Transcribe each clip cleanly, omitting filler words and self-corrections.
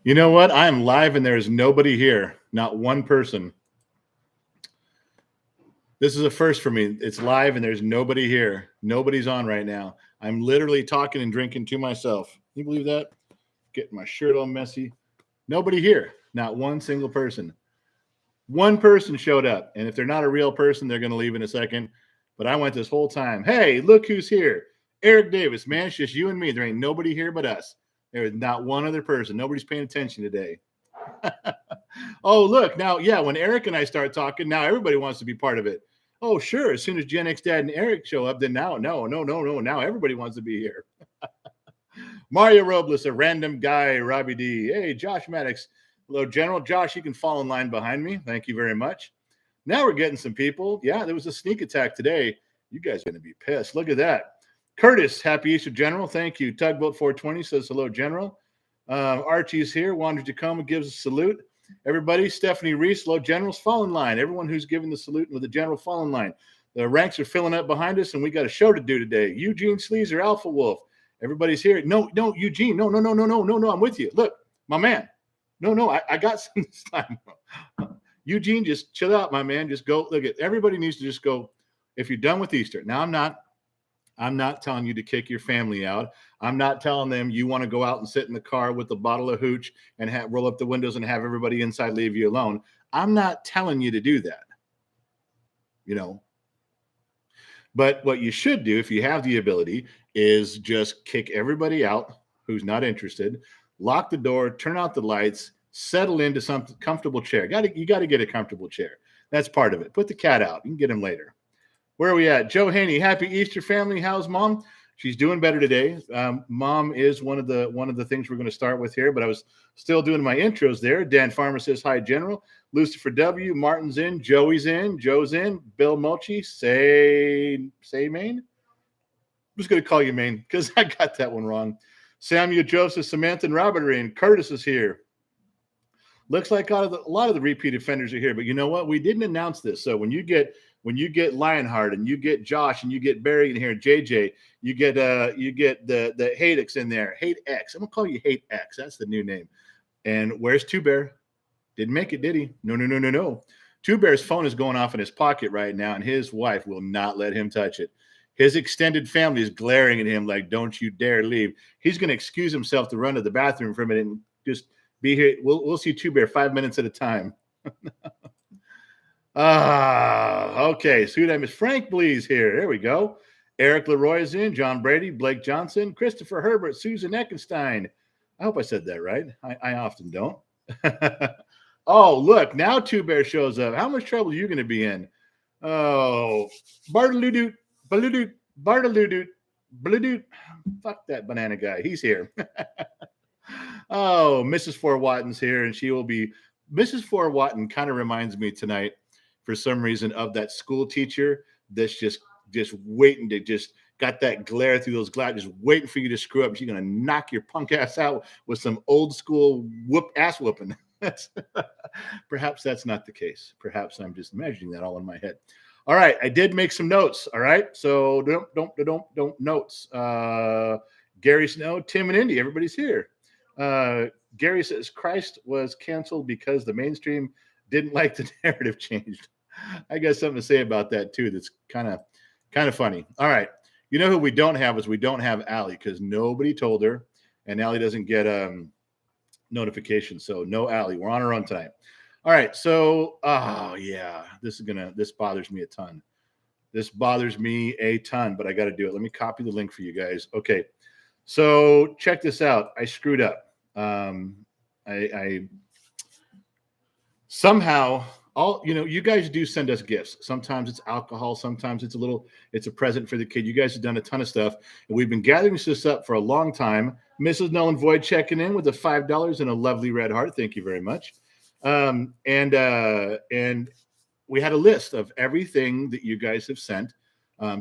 You know what? I am live and there is nobody here. Not one person. This is a first for me. It's live and there's nobody here. Nobody's on right now. I'm literally talking and drinking to myself. Can you believe that? Getting my shirt all messy. Nobody here. Not one single person. One person showed up. And if they're not a real person, they're going to leave in a second. But I went this whole time. Hey, look who's here. Eric Davis, man. It's just you and me. There ain't nobody here but us. There is not one other person. Nobody's paying attention today. Oh, look, now, yeah, when Eric and I start talking, now everybody wants to be part of it. Oh, sure. As soon as Gen X Dad and Eric show up, then now, no. Now everybody wants to be here. Mario Robles, a random guy, Robbie D. Hey, Josh Maddox. Hello, General. Josh, you can fall in line behind me. Thank you very much. Now we're getting some people. Yeah, there was a sneak attack today. You guys are going to be pissed. Look at that. Curtis, happy Easter, General. Thank you. Tugboat 420 says hello, General. Archie's here. Wander Tacoma gives a salute. Everybody, Stephanie Reese, hello, Generals, fall in line. Everyone who's giving the salute with the General, fall in line. The ranks are filling up behind us, and we got a show to do today. Eugene Sleazer, Alpha Wolf. Everybody's here. No, Eugene. No. I'm with you. Look, my man. No, I got some this time. Eugene, just chill out, my man. Just go. Look at everybody needs to just go. If you're done with Easter, now I'm not telling you to kick your family out. I'm not telling them you want to go out and sit in the car with a bottle of hooch and roll up the windows and have everybody inside leave you alone. I'm not telling you to do that. But what you should do, if you have the ability, is just kick everybody out who's not interested, lock the door, turn out the lights, settle into some comfortable chair. You got to get a comfortable chair. That's part of it. Put the cat out. You can get him later. Where are we at? Joe Haney, happy Easter, family. How's Mom? She's doing better today. Mom is one of the things we're going to start with here, but I was still doing my intros there. Dan Farmer says hi, General. Lucifer W. Martin's in. Joey's in. Joe's in. Bill Mochi, say Maine. I'm just going to call you Maine because I got that one wrong. Samuel Joseph, Samantha, and Robert are in. Curtis is here. Looks like a lot of the repeat offenders are here, but you know what? We didn't announce this. So when you get Lionheart and you get Josh and you get Barry in here, JJ, you get the Hate X in there. Hate X. I'm gonna call you Hate X. That's the new name. And where's Two Bear? Didn't make it, did he? No. Two Bear's phone is going off in his pocket right now, and his wife will not let him touch it. His extended family is glaring at him like, "Don't you dare leave." He's gonna excuse himself to run to the bathroom for a minute and just be here. We'll see Two Bear 5 minutes at a time. Okay. So who did I miss? Frank Blees here. There we go. Eric Leroy is in. John Brady, Blake Johnson, Christopher Herbert, Susan Eckenstein. I hope I said that right. I often don't. Oh, look. Now Two Bear shows up. How much trouble are you going to be in? Oh, Bartaloot, Bartaloot. Fuck that banana guy. He's here. Oh, Mrs. Fort Watton's here, and she will be. Mrs. Fort Watton kind of reminds me tonight, for some reason, of that school teacher that's just waiting to just got that glare through those glasses, just waiting for you to screw up. She's gonna knock your punk ass out with some old school ass whooping. Perhaps that's not the case. Perhaps I'm just imagining that all in my head. All right, I did make some notes. All right, so don't notes. Gary Snow, Tim, and Indy, everybody's here. Gary says Christ was canceled because the mainstream didn't like the narrative changed. I got something to say about that too. That's kind of funny. All right, you know who we don't have is we don't have Allie because nobody told her, and Allie doesn't get notification. So no Allie. We're on our own tonight. All right. So yeah, this bothers me a ton. This bothers me a ton, but I got to do it. Let me copy the link for you guys. Okay. So check this out. I screwed up. I somehow you guys do send us gifts. Sometimes it's alcohol. Sometimes it's a present for the kid. You guys have done a ton of stuff, and we've been gathering this up for a long time. Mrs. Nolan Void checking in with the $5 and a lovely red heart. Thank you very much. And we had a list of everything that you guys have sent.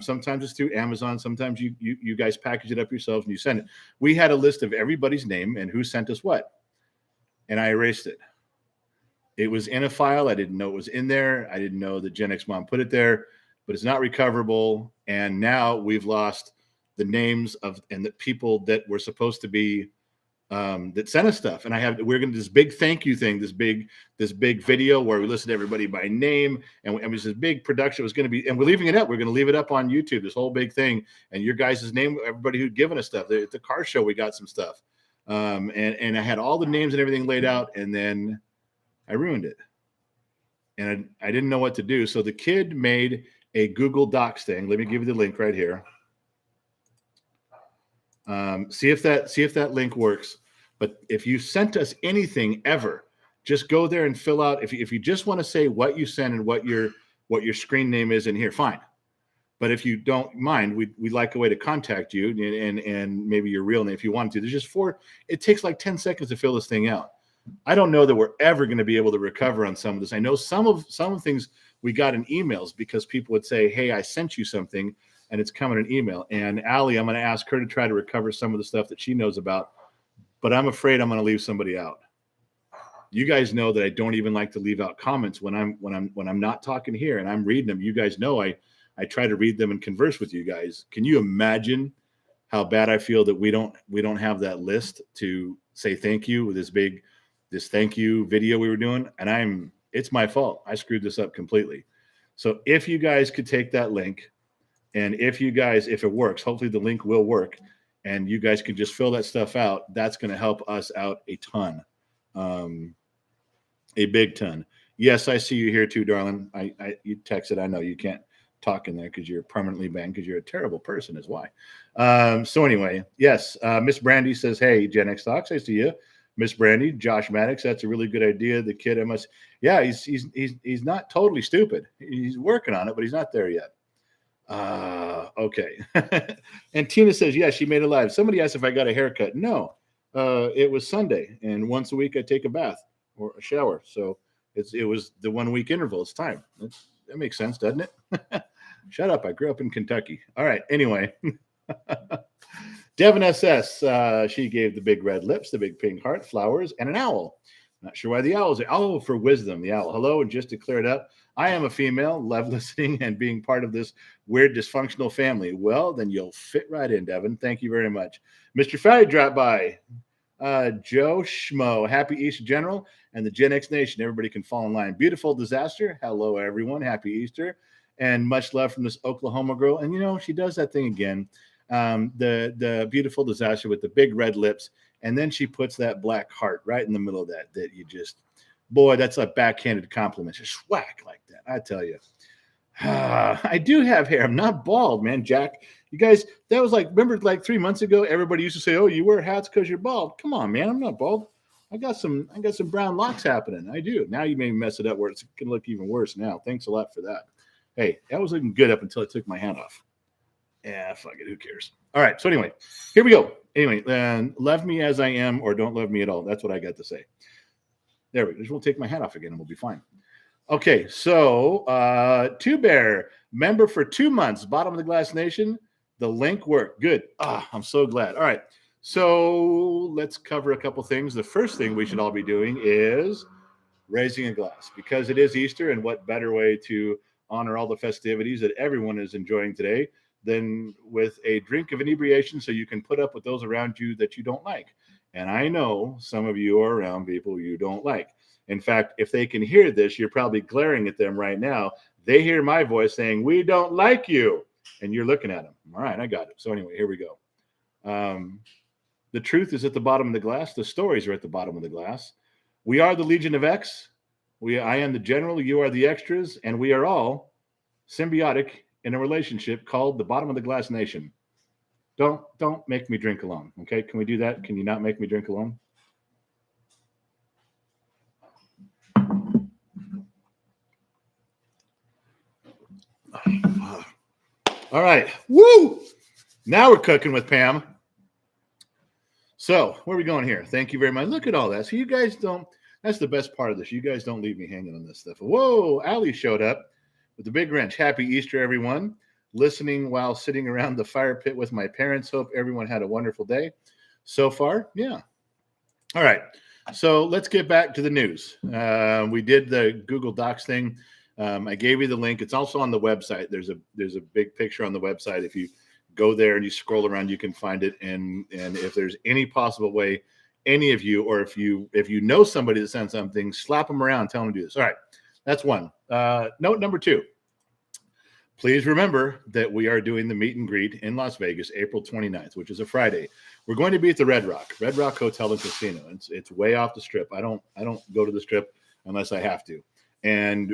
Sometimes it's through Amazon. Sometimes you guys package it up yourselves and you send it. We had a list of everybody's name and who sent us what. And I erased it. It was in a file. I didn't know it was in there. I didn't know that Gen X Mom put it there, but it's not recoverable. And now we've lost the names of and the people that were supposed to be that sent us stuff. And we're going to this big thank you thing, this big video where we listed everybody by name. And it was this big production. It was going to be, and we're leaving it up. We're going to leave it up on YouTube, this whole big thing. And your guys' name, everybody who'd given us stuff. At the car show, we got some stuff. And I had all the names and everything laid out. And then I ruined it. And I didn't know what to do. So the kid made a Google Docs thing. Let me give you the link right here. See if that link works. But if you sent us anything ever, just go there and fill out. If you just want to say what you sent and what your screen name is in here, fine. But if you don't mind, we'd like a way to contact you and maybe your real name if you want to. There's just it takes like 10 seconds to fill this thing out. I don't know that we're ever going to be able to recover on some of this. I know some of things we got in emails because people would say, hey, I sent you something and it's coming in email. And Allie, I'm going to ask her to try to recover some of the stuff that she knows about, but I'm afraid I'm going to leave somebody out. You guys know that I don't even like to leave out comments when I'm not talking here and I'm reading them. You guys know I try to read them and converse with you guys. Can you imagine how bad I feel that we don't have that list to say thank you with this thank you video we were doing? And it's my fault. I screwed this up completely. So if you guys could take that link, and if it works, hopefully the link will work, and you guys can just fill that stuff out, that's going to help us out a ton, a big ton. Yes, I see you here too, darling. You texted. I know you can't talk in there because you're permanently banned because you're a terrible person is why. So anyway, yes, Miss Brandy says, hey, Gen X Talks, I see you. Miss Brandy, Josh Maddox, that's a really good idea. The kid, he's not totally stupid. He's working on it, but he's not there yet. Okay. And Tina says, yeah, she made it live. Somebody asked if I got a haircut. No, it was Sunday, and once a week I take a bath or a shower. So it was the 1 week interval. It's time. That makes sense, doesn't it? Shut up. I grew up in Kentucky. All right. Anyway. Devin SS, she gave the big red lips, the big pink heart, flowers, and an owl. Not sure why the owl is there. Oh, for wisdom, the owl. Hello, and just to clear it up, I am a female, love listening and being part of this weird dysfunctional family. Well, then you'll fit right in, Devin. Thank you very much. Mr. Fatty dropped by. Joe Schmo, happy Easter, General, and the Gen X Nation. Everybody can fall in line. Beautiful disaster. Hello, everyone. Happy Easter. And much love from this Oklahoma girl. And, she does that thing again. The beautiful disaster with the big red lips. And then she puts that black heart right in the middle of that you just, boy, that's a backhanded compliment. Just whack like that. I tell you. I do have hair. I'm not bald, man. Jack, you guys, that was remember 3 months ago, everybody used to say, oh, you wear hats because you're bald. Come on, man. I'm not bald. I got some brown locks happening. I do. Now you may mess it up where it's going to look even worse now. Thanks a lot for that. Hey, that was looking good up until I took my hat off. Yeah, fuck it. Who cares? All right. So anyway, here we go. Anyway, love me as I am or don't love me at all. That's what I got to say. There we go. We'll take my hat off again and we'll be fine. Okay. So Two Bear, member for 2 months, Bottom of the Glass Nation. The link worked. Good. I'm so glad. All right. So let's cover a couple things. The first thing we should all be doing is raising a glass because it is Easter, and what better way to honor all the festivities that everyone is enjoying today than with a drink of inebriation so you can put up with those around you that you don't like. And I know some of you are around people you don't like. In fact, if they can hear this, you're probably glaring at them right now. They hear my voice saying, we don't like you. And you're looking at them. All right, I got it. So anyway, here we go. The truth is at the bottom of the glass. The stories are at the bottom of the glass. We are the Legion of X. I am the general. You are the extras. And we are all symbiotic in a relationship called the Bottom of the Glass Nation. Don't make me drink alone. Okay, can we do that? Can you not make me drink alone? All right. Woo! Now we're cooking with Pam. So where are we going here? Thank you very much. Look at all that. So you guys don't, that's the best part of this. You guys don't leave me hanging on this stuff. Whoa, Allie showed up with the big wrench. Happy Easter, everyone. Listening while sitting around the fire pit with my parents. Hope everyone had a wonderful day so far. Yeah. All right. So let's get back to the news. We did the Google Docs thing. I gave you the link. It's also on the website. There's a big picture on the website. If you go there and you scroll around, you can find it. And if there's any possible way any of you, or if you know somebody that sent something, slap them around, tell them to do this. All right, that's one. Note number 2. Please remember that we are doing the meet and greet in Las Vegas, April 29th, which is a Friday. We're going to be at the Red Rock Hotel and Casino. It's way off the strip. I don't go to the strip unless I have to. And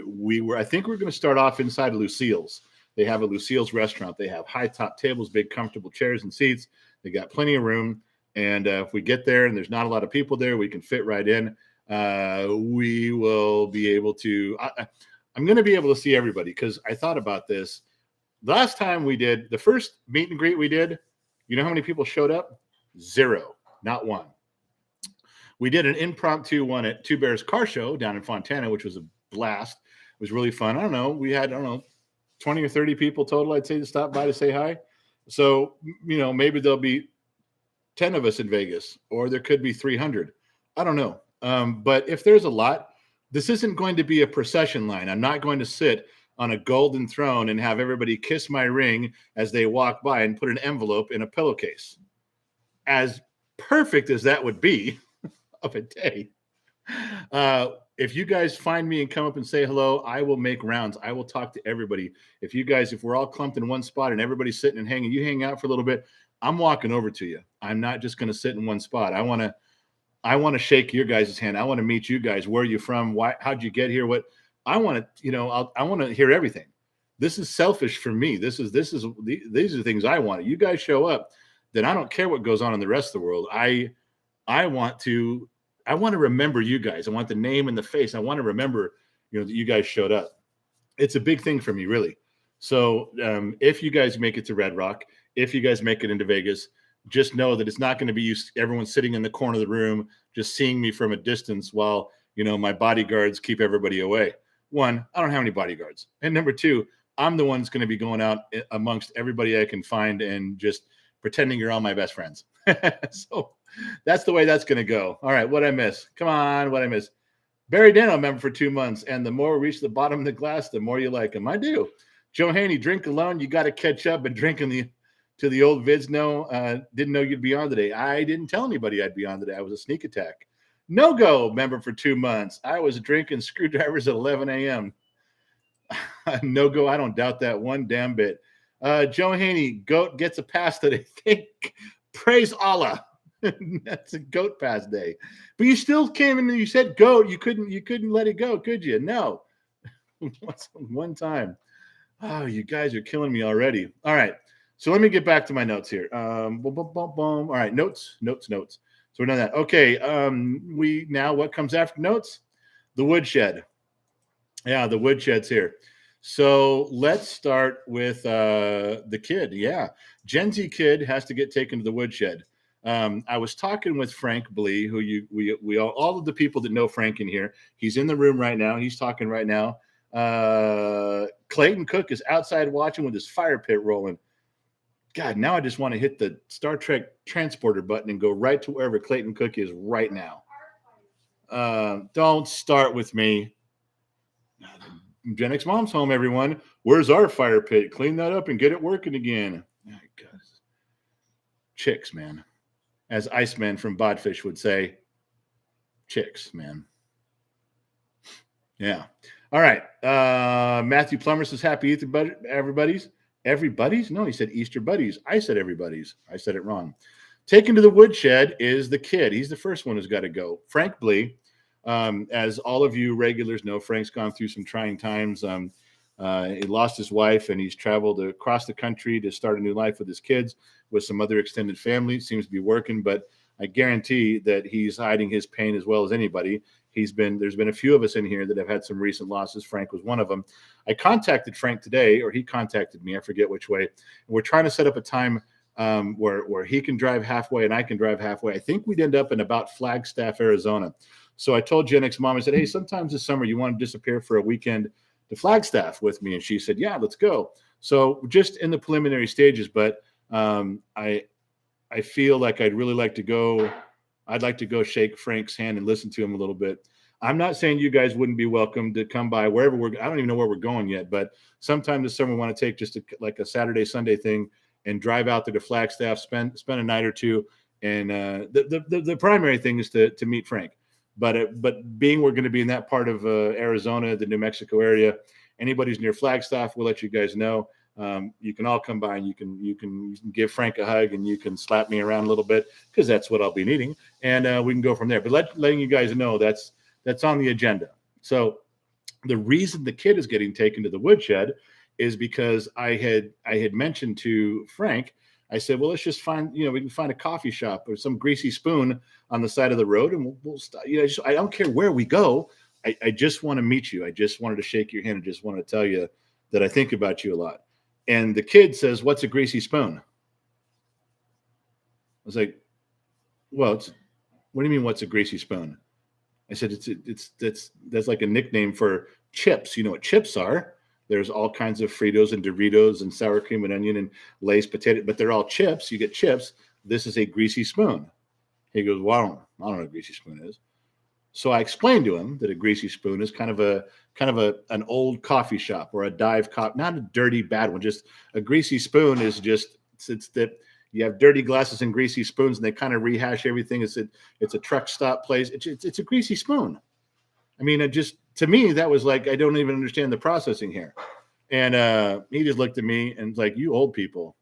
I think we're going to start off inside of Lucille's. They have a Lucille's restaurant. They have high top tables, big comfortable chairs and seats. They got plenty of room. And if we get there and there's not a lot of people there, we can fit right in. We will be able to. I'm going to be able to see everybody, because I thought about this. Last time we did the first meet and greet we did, you know how many people showed up? 0, not one. We did an impromptu one at Two Bears Car Show down in Fontana, which was a blast. It was really fun. I don't know. We had, 20 or 30 people total, I'd say, to stop by to say hi. So, maybe there'll be 10 of us in Vegas, or there could be 300. I don't know. But if there's a lot, this isn't going to be a procession line. I'm not going to sit on a golden throne and have everybody kiss my ring as they walk by and put an envelope in a pillowcase. As perfect as that would be of a day, if you guys find me and come up and say hello, I will make rounds. I will talk to everybody. If we're all clumped in one spot and everybody's sitting and hanging, you hang out for a little bit, I'm walking over to you. I'm not just going to sit in one spot. I want to shake your guys' hand. I want to meet you guys. Where are you from? Why? How'd you get here? What? I want to, I want to hear everything. This is selfish for me. These are the things I want. You guys show up, then I don't care what goes on in the rest of the world. I want to remember you guys. I want the name and the face. I want to remember, that you guys showed up. It's a big thing for me, really. So if you guys make it to Red Rock, if you guys make it into Vegas, just know that it's not going to be everyone sitting in the corner of the room, just seeing me from a distance while, my bodyguards keep everybody away. 1, I don't have any bodyguards. And number 2, I'm the one that's going to be going out amongst everybody I can find and just pretending you're all my best friends. So that's the way that's going to go. All right. What'd I miss? Come on. What'd I miss? Barry Dano, member for 2 months. And the more we reach the bottom of the glass, the more you like them. I do. Joe Haney, drink alone. You got to catch up and drinking to the old vids. No, didn't know you'd be on today. I didn't tell anybody I'd be on today. I was a sneak attack. No go, member for 2 months. I was drinking screwdrivers at 11 a.m. No go. I don't doubt that one damn bit. Joe Haney, goat gets a pass today. Praise Allah. That's a goat pass day. But you still came in and you said goat. You couldn't let it go, could you? No. One time. Oh, you guys are killing me already. All right. So let me get back to my notes here. All right, notes. So we're done that. Okay. What comes after notes? The woodshed. Yeah, the woodshed's here. So let's start with the kid. Yeah, Gen Z kid has to get taken to the woodshed. I was talking with Frank Blee, who we all of the people that know Frank in here. He's in the room right now. He's talking right now. Clayton Cook is outside watching with his fire pit rolling. God, now I just want to hit the Star Trek transporter button and go right to wherever Clayton Cook is right now. Don't start with me. Gen X Mom's home, everyone. Where's our fire pit? Clean that up and get it working again. Oh, God. Chicks, man. As Iceman from Bodfish would say, chicks, man. Yeah. All right. Matthew Plummer says, happy Easter, everybody's. Everybody's? No, he said Easter buddies. I said everybody's. I said it wrong. Taken to the woodshed is the kid. He's the first one who's got to go. Frank Blee. As all of you regulars know, Frank's gone through some trying times. He lost his wife, and he's traveled across the country to start a new life with his kids, with some other extended family. Seems to be working, but I guarantee that he's hiding his pain as well as anybody. There's been a few of us in here that have had some recent losses. Frank was one of them. I contacted Frank today, or he contacted me. I forget which way. We're trying to set up a time where he can drive halfway and I can drive halfway. I think we'd end up in about Flagstaff, Arizona. So I told Gen X Mom, I said, hey, sometimes this summer you want to disappear for a weekend to Flagstaff with me. And she said, yeah, let's go. So just in the preliminary stages, but I feel like I'd really like to go. I'd like to go shake Frank's hand and listen to him a little bit. I'm not saying you guys wouldn't be welcome to come by wherever I don't even know where we're going yet, but sometime this summer we want to take just like a Saturday, Sunday thing and drive out there to Flagstaff, spend a night or two And the primary thing is to meet Frank. But being we're going to be in that part of Arizona, the New Mexico area, anybody's near Flagstaff, we'll let you guys know. You can all come by and you can give Frank a hug and you can slap me around a little bit because that's what I'll be needing, and we can go from there. But letting you guys know that's on the agenda. So the reason the kid is getting taken to the woodshed is because I had mentioned to Frank, I said, well, let's just find, we can find a coffee shop or some greasy spoon on the side of the road, and we'll stop. I don't care where we go. I just want to meet you. I just wanted to shake your hand. I just want to tell you that I think about you a lot. And the kid says, what's a greasy spoon? I was like, well, what do you mean, what's a greasy spoon? I said, that's like a nickname for chips. You know what chips are? There's all kinds of Fritos and Doritos and sour cream and onion and Lay's potato, but they're all chips. You get chips. This is a greasy spoon. He goes, well, I don't know what a greasy spoon is. So I explained to him that a greasy spoon is kind of an old coffee shop or a dive cop, not a dirty bad one. Just a greasy spoon is just it's that you have dirty glasses and greasy spoons, and they kind of rehash everything. It's a truck stop place. It's a greasy spoon. I mean, to me that was like I don't even understand the processing here. And he just looked at me and was like, "You old people,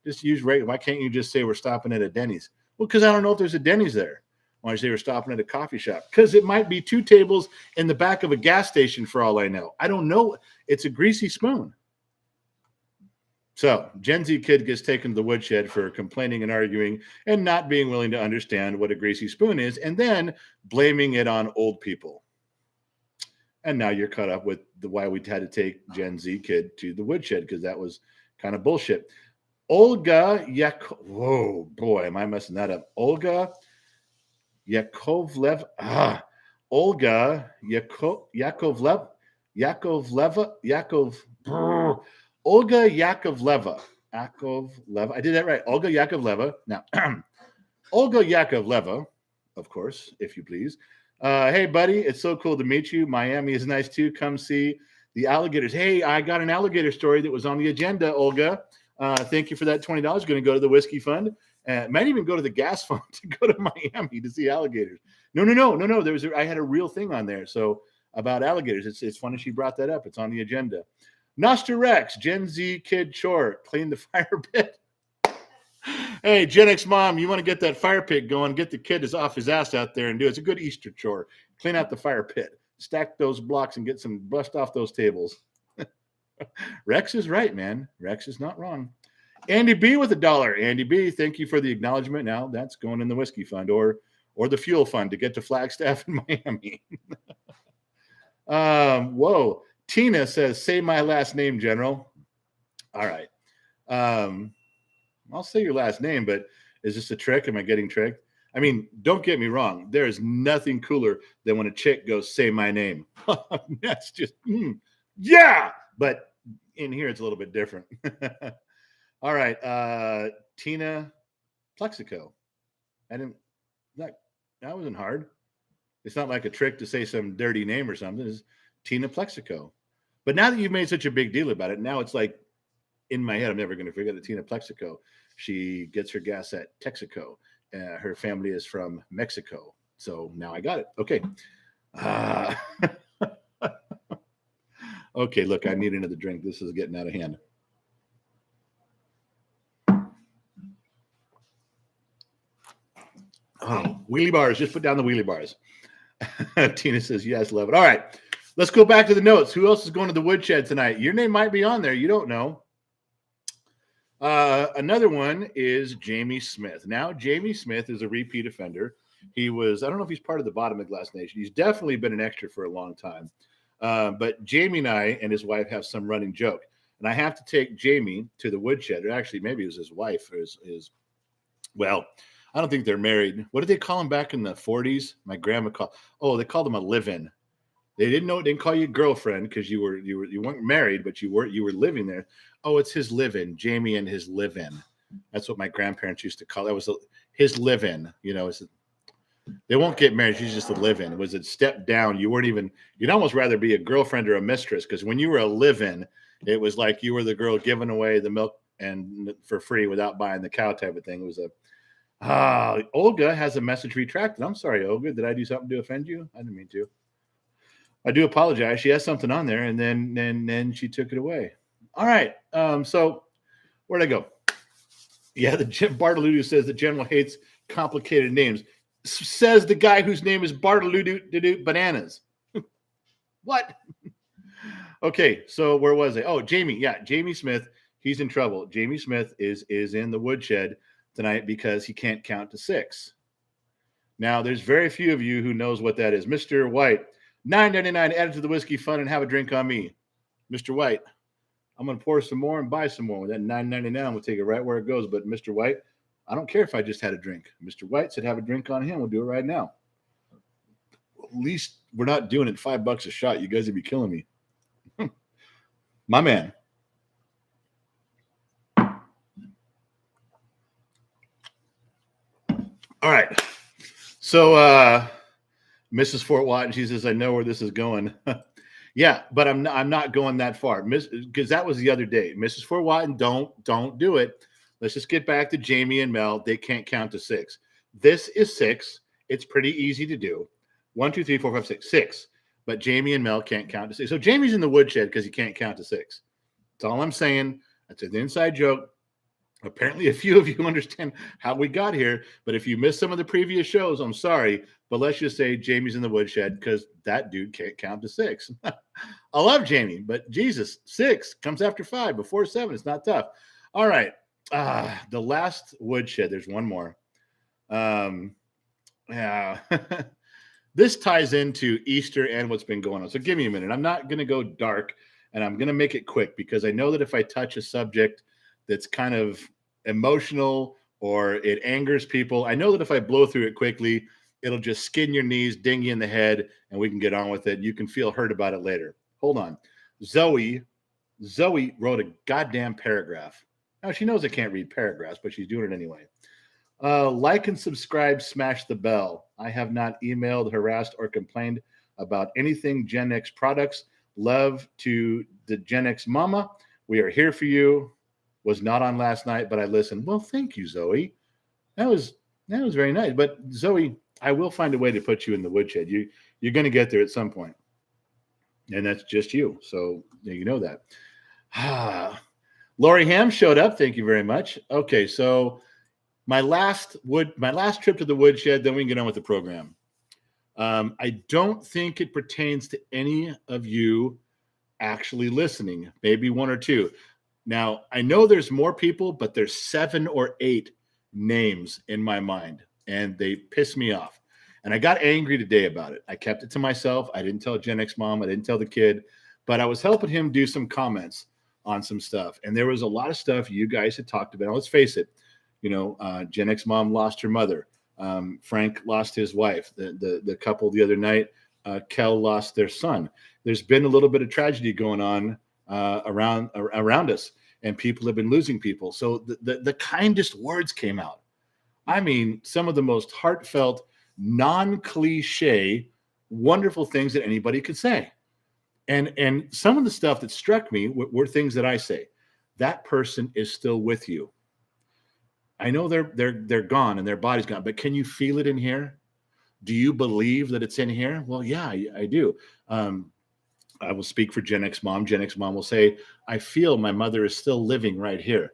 just use rate. Why can't you just say we're stopping at a Denny's?" Well, because I don't know if there's a Denny's there. Why don't you say we're stopping at a coffee shop? Because it might be 2 tables in the back of a gas station for all I know. I don't know. It's a greasy spoon. So Gen Z kid gets taken to the woodshed for complaining and arguing and not being willing to understand what a greasy spoon is, and then blaming it on old people. And now you're caught up with why we had to take Gen Z kid to the woodshed, because that was kind of bullshit. Olga whoa, boy, am I messing that up. Olga Yakovlev. Olga Yakovleva. Olga Yakovleva. I did that right. Olga Yakovleva. Now, Olga Yakovleva, of course, if you please. Hey, buddy, it's so cool to meet you. Miami is nice too. Come see the alligators. Hey, I got an alligator story that was on the agenda, Olga. Thank you for that $20. Going to go to the whiskey fund. Might even go to the gas fund to go to Miami to see alligators. No. I had a real thing on there. So about alligators. It's funny she brought that up. It's on the agenda. Noster Rex, Gen Z kid chore, clean the fire pit. Hey, Gen X mom, you want to get that fire pit going, get the kid off his ass out there and do it. It's a good Easter chore. Clean out the fire pit, stack those blocks and get some bust off those tables. Rex is right, man. Rex is not wrong. Andy B with $1. Andy B, thank you for the acknowledgement. Now that's going in the whiskey fund or the fuel fund to get to Flagstaff in Miami. Whoa. Tina says, say my last name, General. All right. I'll say your last name, but is this a trick? Am I getting tricked? I mean, don't get me wrong. There is nothing cooler than when a chick goes, say my name. That's just, yeah. But in here, it's a little bit different. All right. Tina Plexico. That wasn't hard. It's not like a trick to say some dirty name or something. It's Tina Plexico. But now that you've made such a big deal about it, now it's like in my head, I'm never going to forget the Tina Plexico. She gets her gas at Texaco. Her family is from Mexico. So now I got it. Okay. Okay, look, I need another drink. This is getting out of hand. Oh, wheelie bars. Just put down the wheelie bars. Tina says, yes, love it. All right. Let's go back to the notes. Who else is going to the woodshed tonight? Your name might be on there. You don't know. Another one is Jamie Smith. Now, Jamie Smith is a repeat offender. He was, I don't know if he's part of the Bottom of Glass Nation. He's definitely been an extra for a long time. But Jamie and I and his wife have some running joke. And I have to take Jamie to the woodshed. Or actually, maybe it was his wife or well, I don't think they're married. What did they call him back in the 40s? My grandma they called him a live-in. They didn't call you girlfriend because you weren't married, but you were living there. Oh, it's his live-in, Jamie and his live-in. That's what my grandparents used to call it. That was his live-in. They won't get married. She's just a live-in. It was a step down. You'd almost rather be a girlfriend or a mistress, because when you were a live-in, it was like you were the girl giving away the milk and for free without buying the cow type of thing. It was Olga has a message retracted. I'm sorry, Olga. Did I do something to offend you? I didn't mean to. I do apologize. She has something on there, and then she took it away. All right. So where'd I go? Yeah, the Bartoludo says the general hates complicated names. Says the guy whose name is Bartoludo Bananas. What? Okay, so where was I? Oh, Jamie. Yeah, Jamie Smith. He's in trouble. Jamie Smith is in the woodshed tonight because he can't count to 6. Now, there's very few of you who knows what that is. Mr. White, $9.99 added to the whiskey fund and have a drink on me. Mr. White, I'm going to pour some more and buy some more. With that $9.99, we'll take it right where it goes. But Mr. White, I don't care if I just had a drink. Mr. White said have a drink on him. We'll do it right now. At least we're not doing it $5 a shot. You guys would be killing me. My man. All right. So Mrs. Fort Watton, she says, I know where this is going. Yeah, but I'm not going that far. Because that was the other day. Mrs. Fort Watton, don't do it. Let's just get back to Jamie and Mel. They can't count to 6. This is 6. It's pretty easy to do. 1, 2, 3, 4, 5, 6. 6. But Jamie and Mel can't count to 6. So Jamie's in the woodshed because he can't count to 6. That's all I'm saying. That's an inside joke. Apparently, a few of you understand how we got here. But if you missed some of the previous shows, I'm sorry. But let's just say Jamie's in the woodshed because that dude can't count to 6. I love Jamie, but Jesus, 6 comes after 5. Before 7, it's not tough. All right. The last woodshed. There's one more. Yeah. This ties into Easter and what's been going on. So give me a minute. I'm not going to go dark, and I'm going to make it quick because I know that if I touch a subject that's kind of emotional or it angers people, I know that if I blow through it quickly, it'll just skin your knees, ding you in the head, and we can get on with it. You can feel hurt about it later. Hold on. Zoe wrote a goddamn paragraph. Now, she knows I can't read paragraphs, but she's doing it anyway. Like and subscribe, smash the bell. I have not emailed, harassed, or complained about anything Gen X products. Love to the Gen X mama. We are here for you. Was not on last night, but I listened. Well, thank you, Zoe. That was very nice. But Zoe, I will find a way to put you in the woodshed. You're going to get there at some point. And that's just you. So you know that. Lori Ham showed up. Thank you very much. Okay, so my last trip to the woodshed, then we can get on with the program. I don't think it pertains to any of you actually listening, maybe one or two. Now, I know there's more people, but there's 7 or 8 names in my mind, and they piss me off. And I got angry today about it. I kept it to myself. I didn't tell Gen X Mom. I didn't tell the kid, but I was helping him do some comments on some stuff. And there was a lot of stuff you guys had talked about. Now, let's face it. Gen X Mom lost her mother. Frank lost his wife. The couple the other night, Kel lost their son. There's been a little bit of tragedy going on around us, and people have been losing people. So the kindest words came out. I mean, some of the most heartfelt, non-cliche, wonderful things that anybody could say. And some of the stuff that struck me were things that I say. That person is still with you. I know they're gone and their body's gone, but can you feel it in here? Do you believe that it's in here? Well, yeah, I do. I will speak for Gen X Mom. Gen X Mom will say, I feel my mother is still living right here.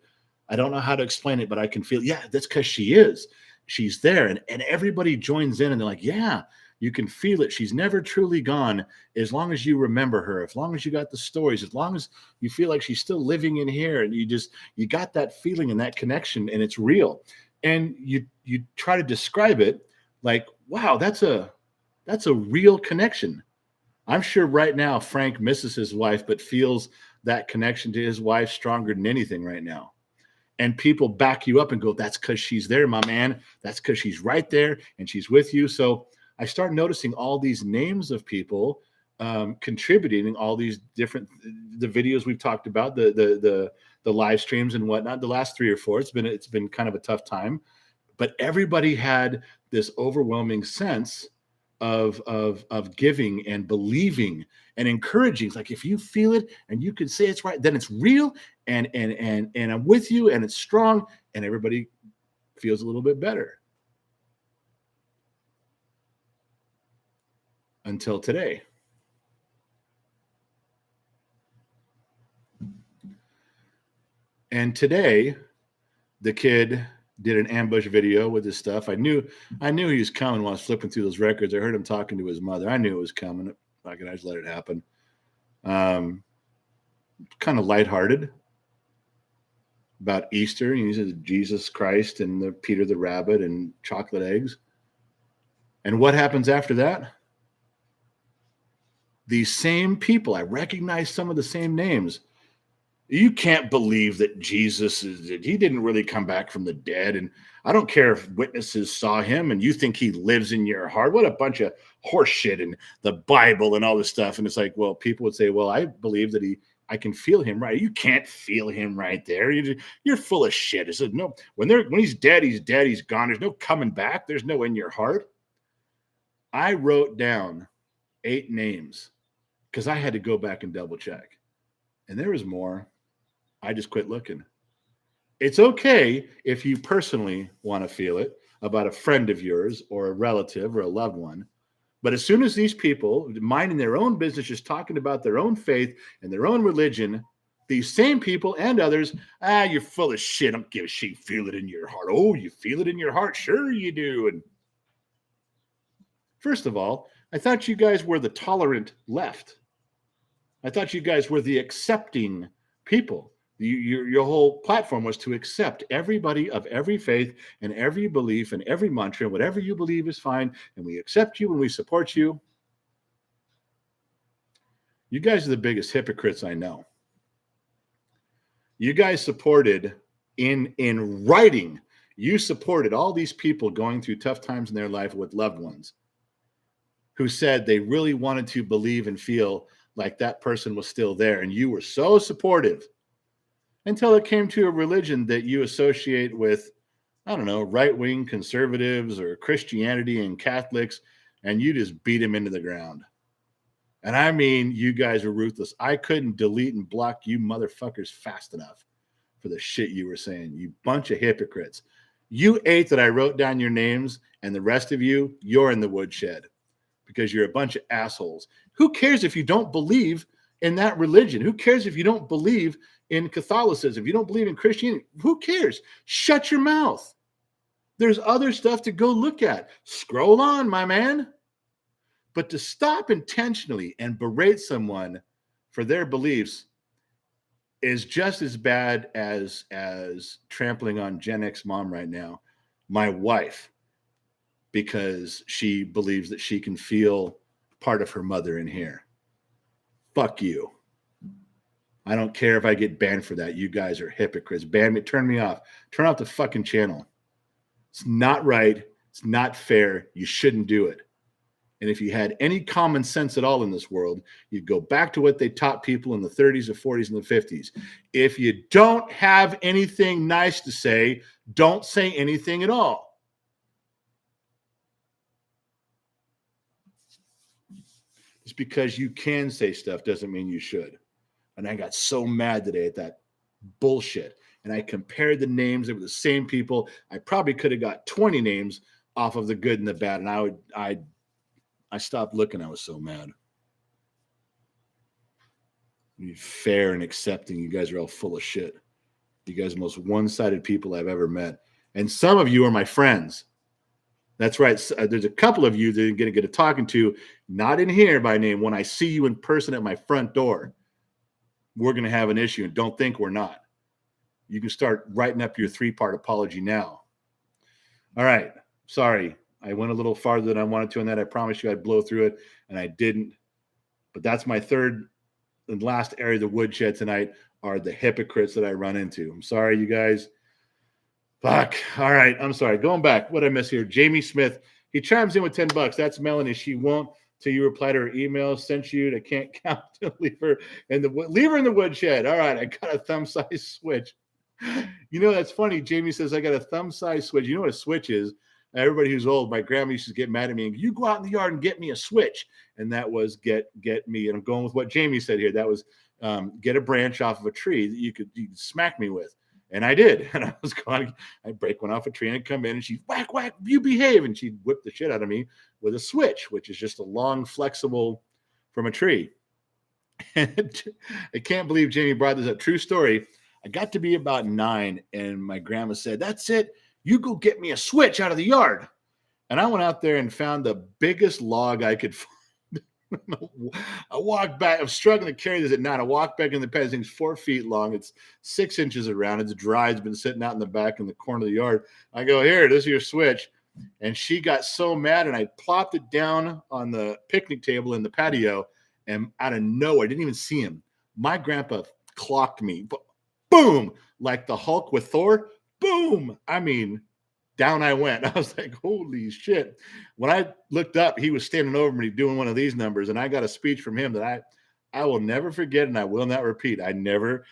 I don't know how to explain it, but I can feel, yeah, that's because she is. She's there. And everybody joins in and they're like, yeah, you can feel it. She's never truly gone as long as you remember her, as long as you got the stories, as long as you feel like she's still living in here. And you got that feeling and that connection, and it's real. And you try to describe it like, wow, that's a real connection. I'm sure right now Frank misses his wife, but feels that connection to his wife stronger than anything right now. And people back you up and go, that's because she's there, my man. That's because she's right there and she's with you. So I start noticing all these names of people contributing in all these different, the videos we've talked about, the live streams and whatnot, the last 3 or 4, it's been kind of a tough time, but everybody had this overwhelming sense of giving and believing and encouraging. It's like, if you feel it and you can say it's right, then it's real, and I'm with you, and it's strong, and everybody feels a little bit better. until today. And today, the kid did an ambush video with his stuff. I knew he was coming while I was flipping through those records. I heard him talking to his mother. I knew it was coming. I could just let it happen. Kind of lighthearted about Easter. He says Jesus Christ and the Peter the Rabbit and chocolate eggs. And what happens after that? These same people, I recognize some of the same names. You can't believe that he didn't really come back from the dead. And I don't care if witnesses saw him and you think he lives in your heart. What a bunch of horse shit and the Bible and all this stuff. And it's like, well, people would say, well, I believe that I can feel him right. You can't feel him right there. You're full of shit. It says, no, when he's dead, he's dead. He's gone. There's no coming back. There's no in your heart. I wrote down 8 names because I had to go back and double check. And there was more. I just quit looking. It's okay if you personally want to feel it about a friend of yours or a relative or a loved one. But as soon as these people minding their own business, just talking about their own faith and their own religion, these same people and others, you're full of shit. I don't give a shit. Feel it in your heart. Oh, you feel it in your heart? Sure you do. And first of all, I thought you guys were the tolerant left. I thought you guys were the accepting people. Your whole platform was to accept everybody of every faith and every belief and every mantra. Whatever you believe is fine, and we accept you and we support you. You guys are the biggest hypocrites I know. You guys supported in writing, you supported all these people going through tough times in their life with loved ones who said they really wanted to believe and feel like that person was still there. And you were so supportive until it came to a religion that you associate with, I don't know, right-wing conservatives or Christianity and Catholics, and you just beat them into the ground. And I mean, you guys are ruthless. I couldn't delete and block you motherfuckers fast enough for the shit you were saying. You bunch of hypocrites. You 8 that I wrote down your names, and the rest of you, you're in the woodshed because you're a bunch of assholes. Who cares if you don't believe in that religion? Who cares if you don't believe in Catholicism? If you don't believe in Christianity, who cares? Shut your mouth. There's other stuff to go look at. Scroll on, my man. But to stop intentionally and berate someone for their beliefs is just as bad as trampling on Gen X mom right now, my wife, because she believes that she can feel part of her mother in here. Fuck you. I don't care if I get banned for that. You guys are hypocrites. Ban me, turn me off. Turn off the fucking channel. It's not right. It's not fair. You shouldn't do it. And if you had any common sense at all in this world, you'd go back to what they taught people in the 30s, the 40s, and the 50s. If you don't have anything nice to say, don't say anything at all. Just because you can say stuff doesn't mean you should. And I got so mad today at that bullshit. And I compared the names. They were the same people. I probably could have got 20 names off of the good and the bad. And I stopped looking. I was so mad. You're fair and accepting. You guys are all full of shit. You guys are the most one-sided people I've ever met. And some of you are my friends. That's right. There's a couple of you that are going to get a talking to, not in here by name. When I see you in person at my front door, we're going to have an issue. And don't think we're not. You can start writing up your 3-part apology now. All right. Sorry. I went a little farther than I wanted to on that. I promised you I'd blow through it, and I didn't. But that's my third and last area of the woodshed tonight are the hypocrites that I run into. I'm sorry, you guys. Fuck. All right. I'm sorry. Going back. What did I miss here? Jamie Smith. He chimes in with $10. That's Melanie. She won't till you reply to her email. Sent you. I can't count to leave her in the woodshed. All right. I got a thumb size switch. You know, that's funny. Jamie says, I got a thumb size switch. You know what a switch is? Everybody who's old, my grandma used to get mad at me. You go out in the yard and get me a switch. And that was get me. And I'm going with what Jamie said here. That was get a branch off of a tree that you could smack me with. And I did. And I was going, I'd break one off a tree and I'd come in and she'd whack, whack, you behave. And she'd whip the shit out of me with a switch, which is just a long, flexible from a tree. And I can't believe Jamie brought this up. True story. I got to be about 9 and my grandma said, that's it. You go get me a switch out of the yard. And I went out there and found the biggest log I could find. I walked back. I'm struggling to carry this at 9. I walked back in the pen. This thing's 4 feet long. It's 6 inches around. It's dry. It's been sitting out in the back in the corner of the yard. I go, here, this is your switch. And she got so mad, and I plopped it down on the picnic table in the patio. And out of nowhere, I didn't even see him. My grandpa clocked me. Boom! Like the Hulk with Thor. Boom! I mean, down I went. I was like, holy shit. When I looked up, he was standing over me doing one of these numbers, and I got a speech from him that I will never forget and I will not repeat. I never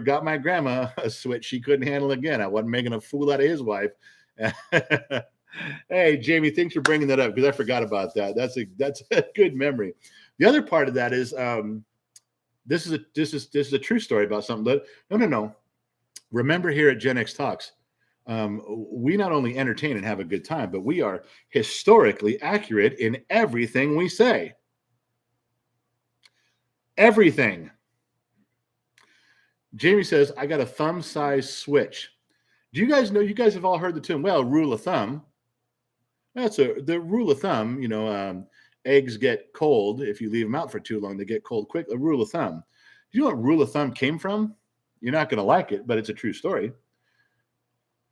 got my grandma a switch she couldn't handle again. I wasn't making a fool out of his wife. Hey, Jamie, thanks for bringing that up because I forgot about that. That's a good memory. The other part of that is this is a true story about something that no. Remember here at Gen X Talks, we not only entertain and have a good time, but we are historically accurate in everything we say. Everything. Jamie says, I got a thumb size switch. Do you guys know, you guys have all heard the term, well, rule of thumb. The rule of thumb, eggs get cold. If you leave them out for too long, they get cold quick. A rule of thumb. Do you know what rule of thumb came from? You're not going to like it, but it's a true story.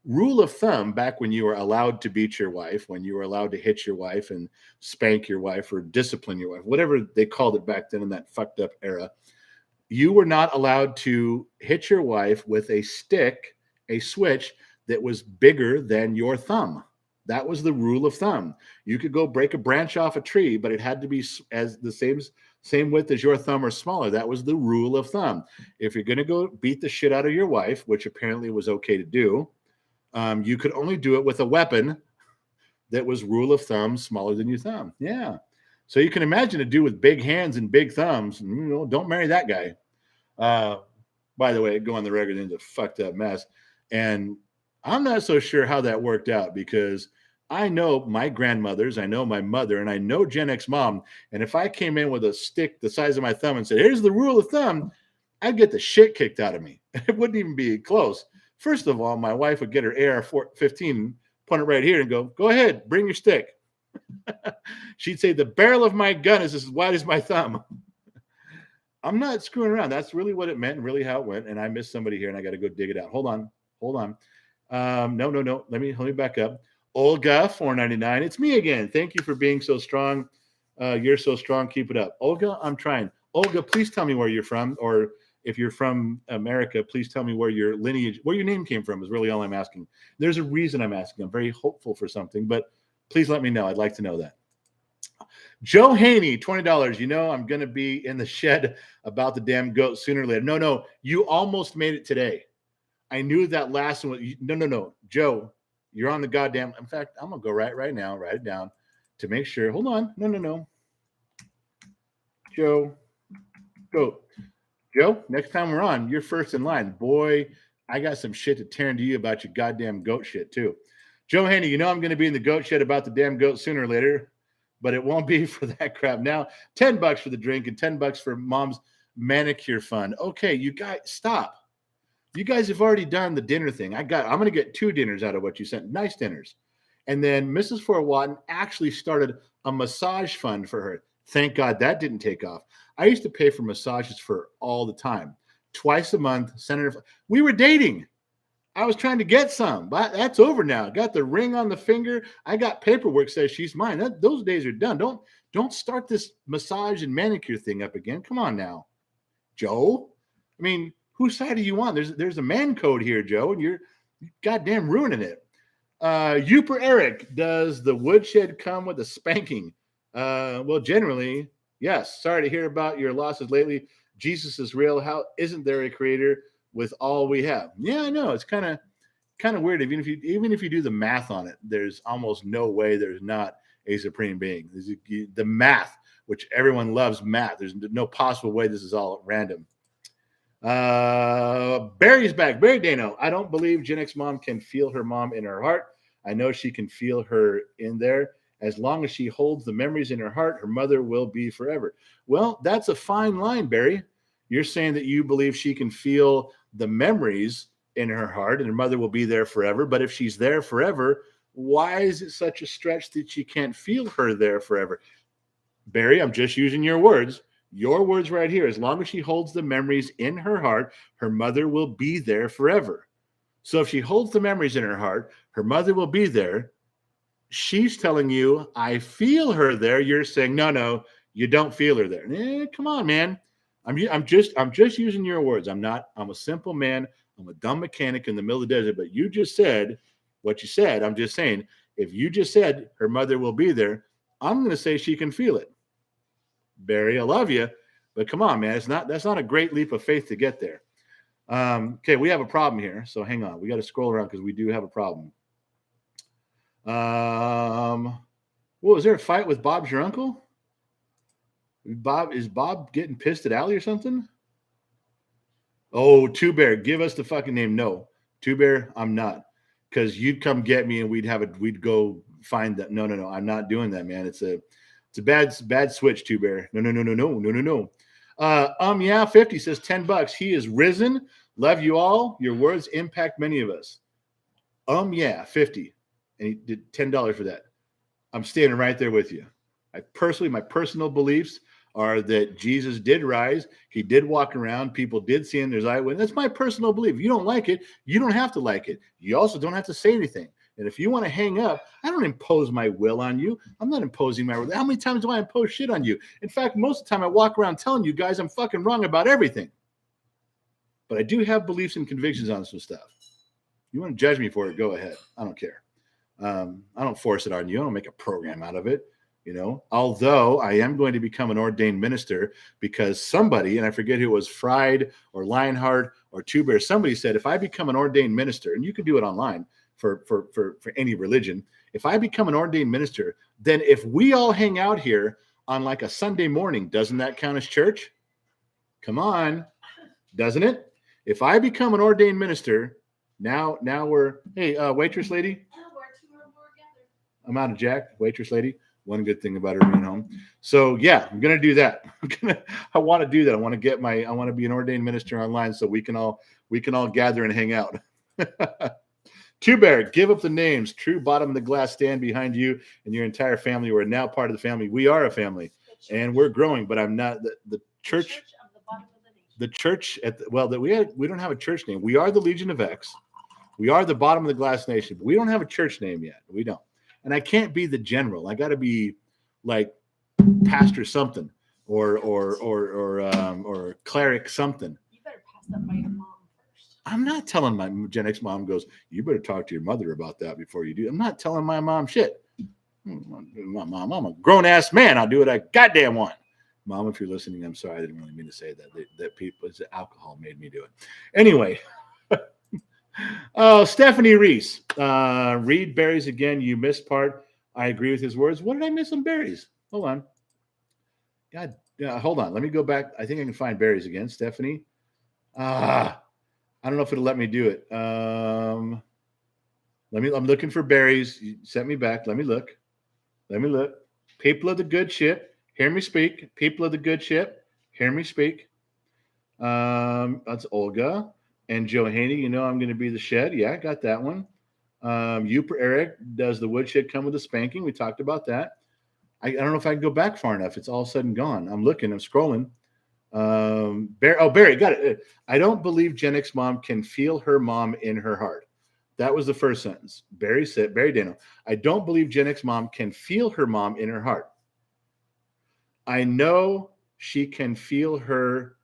Rule of thumb, back when you were allowed to beat your wife, when you were allowed to hit your wife and spank your wife or discipline your wife, whatever they called it back then in that fucked up era, you were not allowed to hit your wife with a stick, a switch that was bigger than your thumb. That was the rule of thumb. You could go break a branch off a tree, but it had to be as the same width as your thumb or smaller. That was the rule of thumb. If you're going to go beat the shit out of your wife, which apparently was okay to do, you could only do it with a weapon that was rule of thumb smaller than your thumb. Yeah. So you can imagine a dude with big hands and big thumbs. Don't marry that guy. By the way, go on the record into a fucked up mess. And I'm not so sure how that worked out because I know my grandmothers, I know my mother, and I know Gen X mom. And if I came in with a stick the size of my thumb and said, here's the rule of thumb, I'd get the shit kicked out of me. It wouldn't even be close. First of all, my wife would get her AR-15, point it right here and go ahead, bring your stick. She'd say, the barrel of my gun is as wide as my thumb. I'm not screwing around. That's really what it meant and really how it went. And I missed somebody here and I got to go dig it out. Hold on. No. Let me back up. Olga, $4.99. It's me again. Thank you for being so strong. You're so strong. Keep it up. Olga, I'm trying. Olga, please tell me where you're from, or if you're from America, please tell me where your lineage, where your name came from is really all I'm asking. There's a reason I'm asking. I'm very hopeful for something, but please let me know. I'd like to know that. Joe Haney, $20. I'm going to be in the shed about the damn goat sooner or later. No. You almost made it today. I knew that last one. No. Joe, you're on the goddamn. In fact, I'm going to go right now, write it down to make sure. Hold on. No. Joe, go. Joe, next time we're on, you're first in line. Boy, I got some shit to tear into you about your goddamn goat shit, too. Joe Haney, I'm going to be in the goat shed about the damn goat sooner or later, but it won't be for that crap. Now, $10 for the drink and $10 for mom's manicure fund. Okay, you guys, stop. You guys have already done the dinner thing. I'm going to get 2 dinners out of what you sent. Nice dinners. And then Mrs. Fort Watton actually started a massage fund for her. Thank God that didn't take off. I used to pay for massages for all the time. Twice a month. We were dating. I was trying to get some, but that's over now. Got the ring on the finger. I got paperwork says she's mine. Those days are done. Don't start this massage and manicure thing up again. Come on now, Joe. I mean, whose side are you on? There's a man code here, Joe, and you're goddamn ruining it. Uper Eric, does the woodshed come with a spanking? Well, generally, yes. Sorry to hear about your losses lately. Jesus is real. How isn't there a creator with all we have? Yeah, I know. It's kind of weird. Even if you do the math on it, there's almost no way there's not a supreme being. The math, which everyone loves math. There's no possible way this is all random. Barry's back. Barry Dano. I don't believe Gen X mom can feel her mom in her heart. I know she can feel her in there. As long as she holds the memories in her heart, her mother will be forever. Well, that's a fine line, Barry. You're saying that you believe she can feel the memories in her heart and her mother will be there forever. But if she's there forever, why is it such a stretch that she can't feel her there forever? Barry, I'm just using your words. Your words right here. As long as she holds the memories in her heart, her mother will be there forever. So if she holds the memories in her heart, her mother will be there. She's telling you, I feel her there. You're saying, no, you don't feel her there. Come on, man. I'm just using your words. I'm a simple man. I'm a dumb mechanic in the middle of the desert. But you just said what you said. I'm just saying, if you just said her mother will be there, I'm going to say she can feel it. Barry, I love you, but come on, man. That's not a great leap of faith to get there. Okay, we have a problem here. So hang on. We got to scroll around because we do have a problem. Was there a fight with Bob's your uncle? Is Bob getting pissed at Allie or something? Oh, Two Bear, give us the fucking name. No, Two Bear, I'm not. Because you'd come get me and we'd go find that. No, I'm not doing that, man. It's a bad switch, Two Bear. No. Yeah, 50 says $10. He is risen. Love you all. Your words impact many of us. Yeah, 50. And he did $10 for that. I'm standing right there with you. My personal beliefs are that Jesus did rise. He did walk around. People did see him. There's eyewitness. That's my personal belief. If you don't like it, you don't have to like it. You also don't have to say anything. And if you want to hang up, I don't impose my will on you. I'm not imposing my will. How many times do I impose shit on you? In fact, most of the time I walk around telling you guys I'm fucking wrong about everything. But I do have beliefs and convictions on some stuff. You want to judge me for it, go ahead. I don't care. I don't force it on you. I don't make a program out of it. Although I am going to become an ordained minister because somebody, and I forget who it was, Fried or Lionheart or Two Bear, somebody said, if I become an ordained minister, and you can do it online for any religion, if I become an ordained minister, then if we all hang out here on like a Sunday morning, doesn't that count as church? Come on, doesn't it? If I become an ordained minister, now we're, hey, waitress lady. I'm out of Jack, waitress lady. One good thing about her being home. So yeah, I'm gonna do that. I want to do that. I want to be an ordained minister online so we can all gather and hang out. Two Bear, give up the names. True bottom of the glass stand behind you and your entire family. We're now part of the family. We are a family, and we're growing. But I'm not the church. The church we don't have a church name. We are the Legion of X. We are the bottom of the glass nation. But we don't have a church name yet. We don't. And I can't be the general. I got to be like pastor something or cleric something. You better pass that by your mom first. I'm not telling my Gen X mom goes, you better talk to your mother about that before you do. I'm not telling my mom shit. My mom, I'm a grown ass man. I'll do what I goddamn want. Mom, if you're listening, I'm sorry. I didn't really mean to say that. That people, alcohol made me do it. Anyway. Oh, Stephanie Reese. Read Barry's again. You missed part. I agree with his words. What did I miss on Barry's? Hold on. God, hold on. Let me go back. I think I can find Barry's again. Stephanie. I don't know if it'll let me do it. I'm looking for Barry's. You sent me back. Let me look. People of the good ship, hear me speak. People of the good ship, hear me speak. That's Olga. And Johanny, I'm going to be the shed. Yeah, I got that one. Eric, does the woodshed come with a spanking? We talked about that. I don't know if I can go back far enough. It's all of a sudden gone. I'm looking. I'm scrolling. Barry, got it. I don't believe Gen X mom can feel her mom in her heart. That was the first sentence. Barry Dano. I don't believe Gen X mom can feel her mom in her heart. I know she can feel her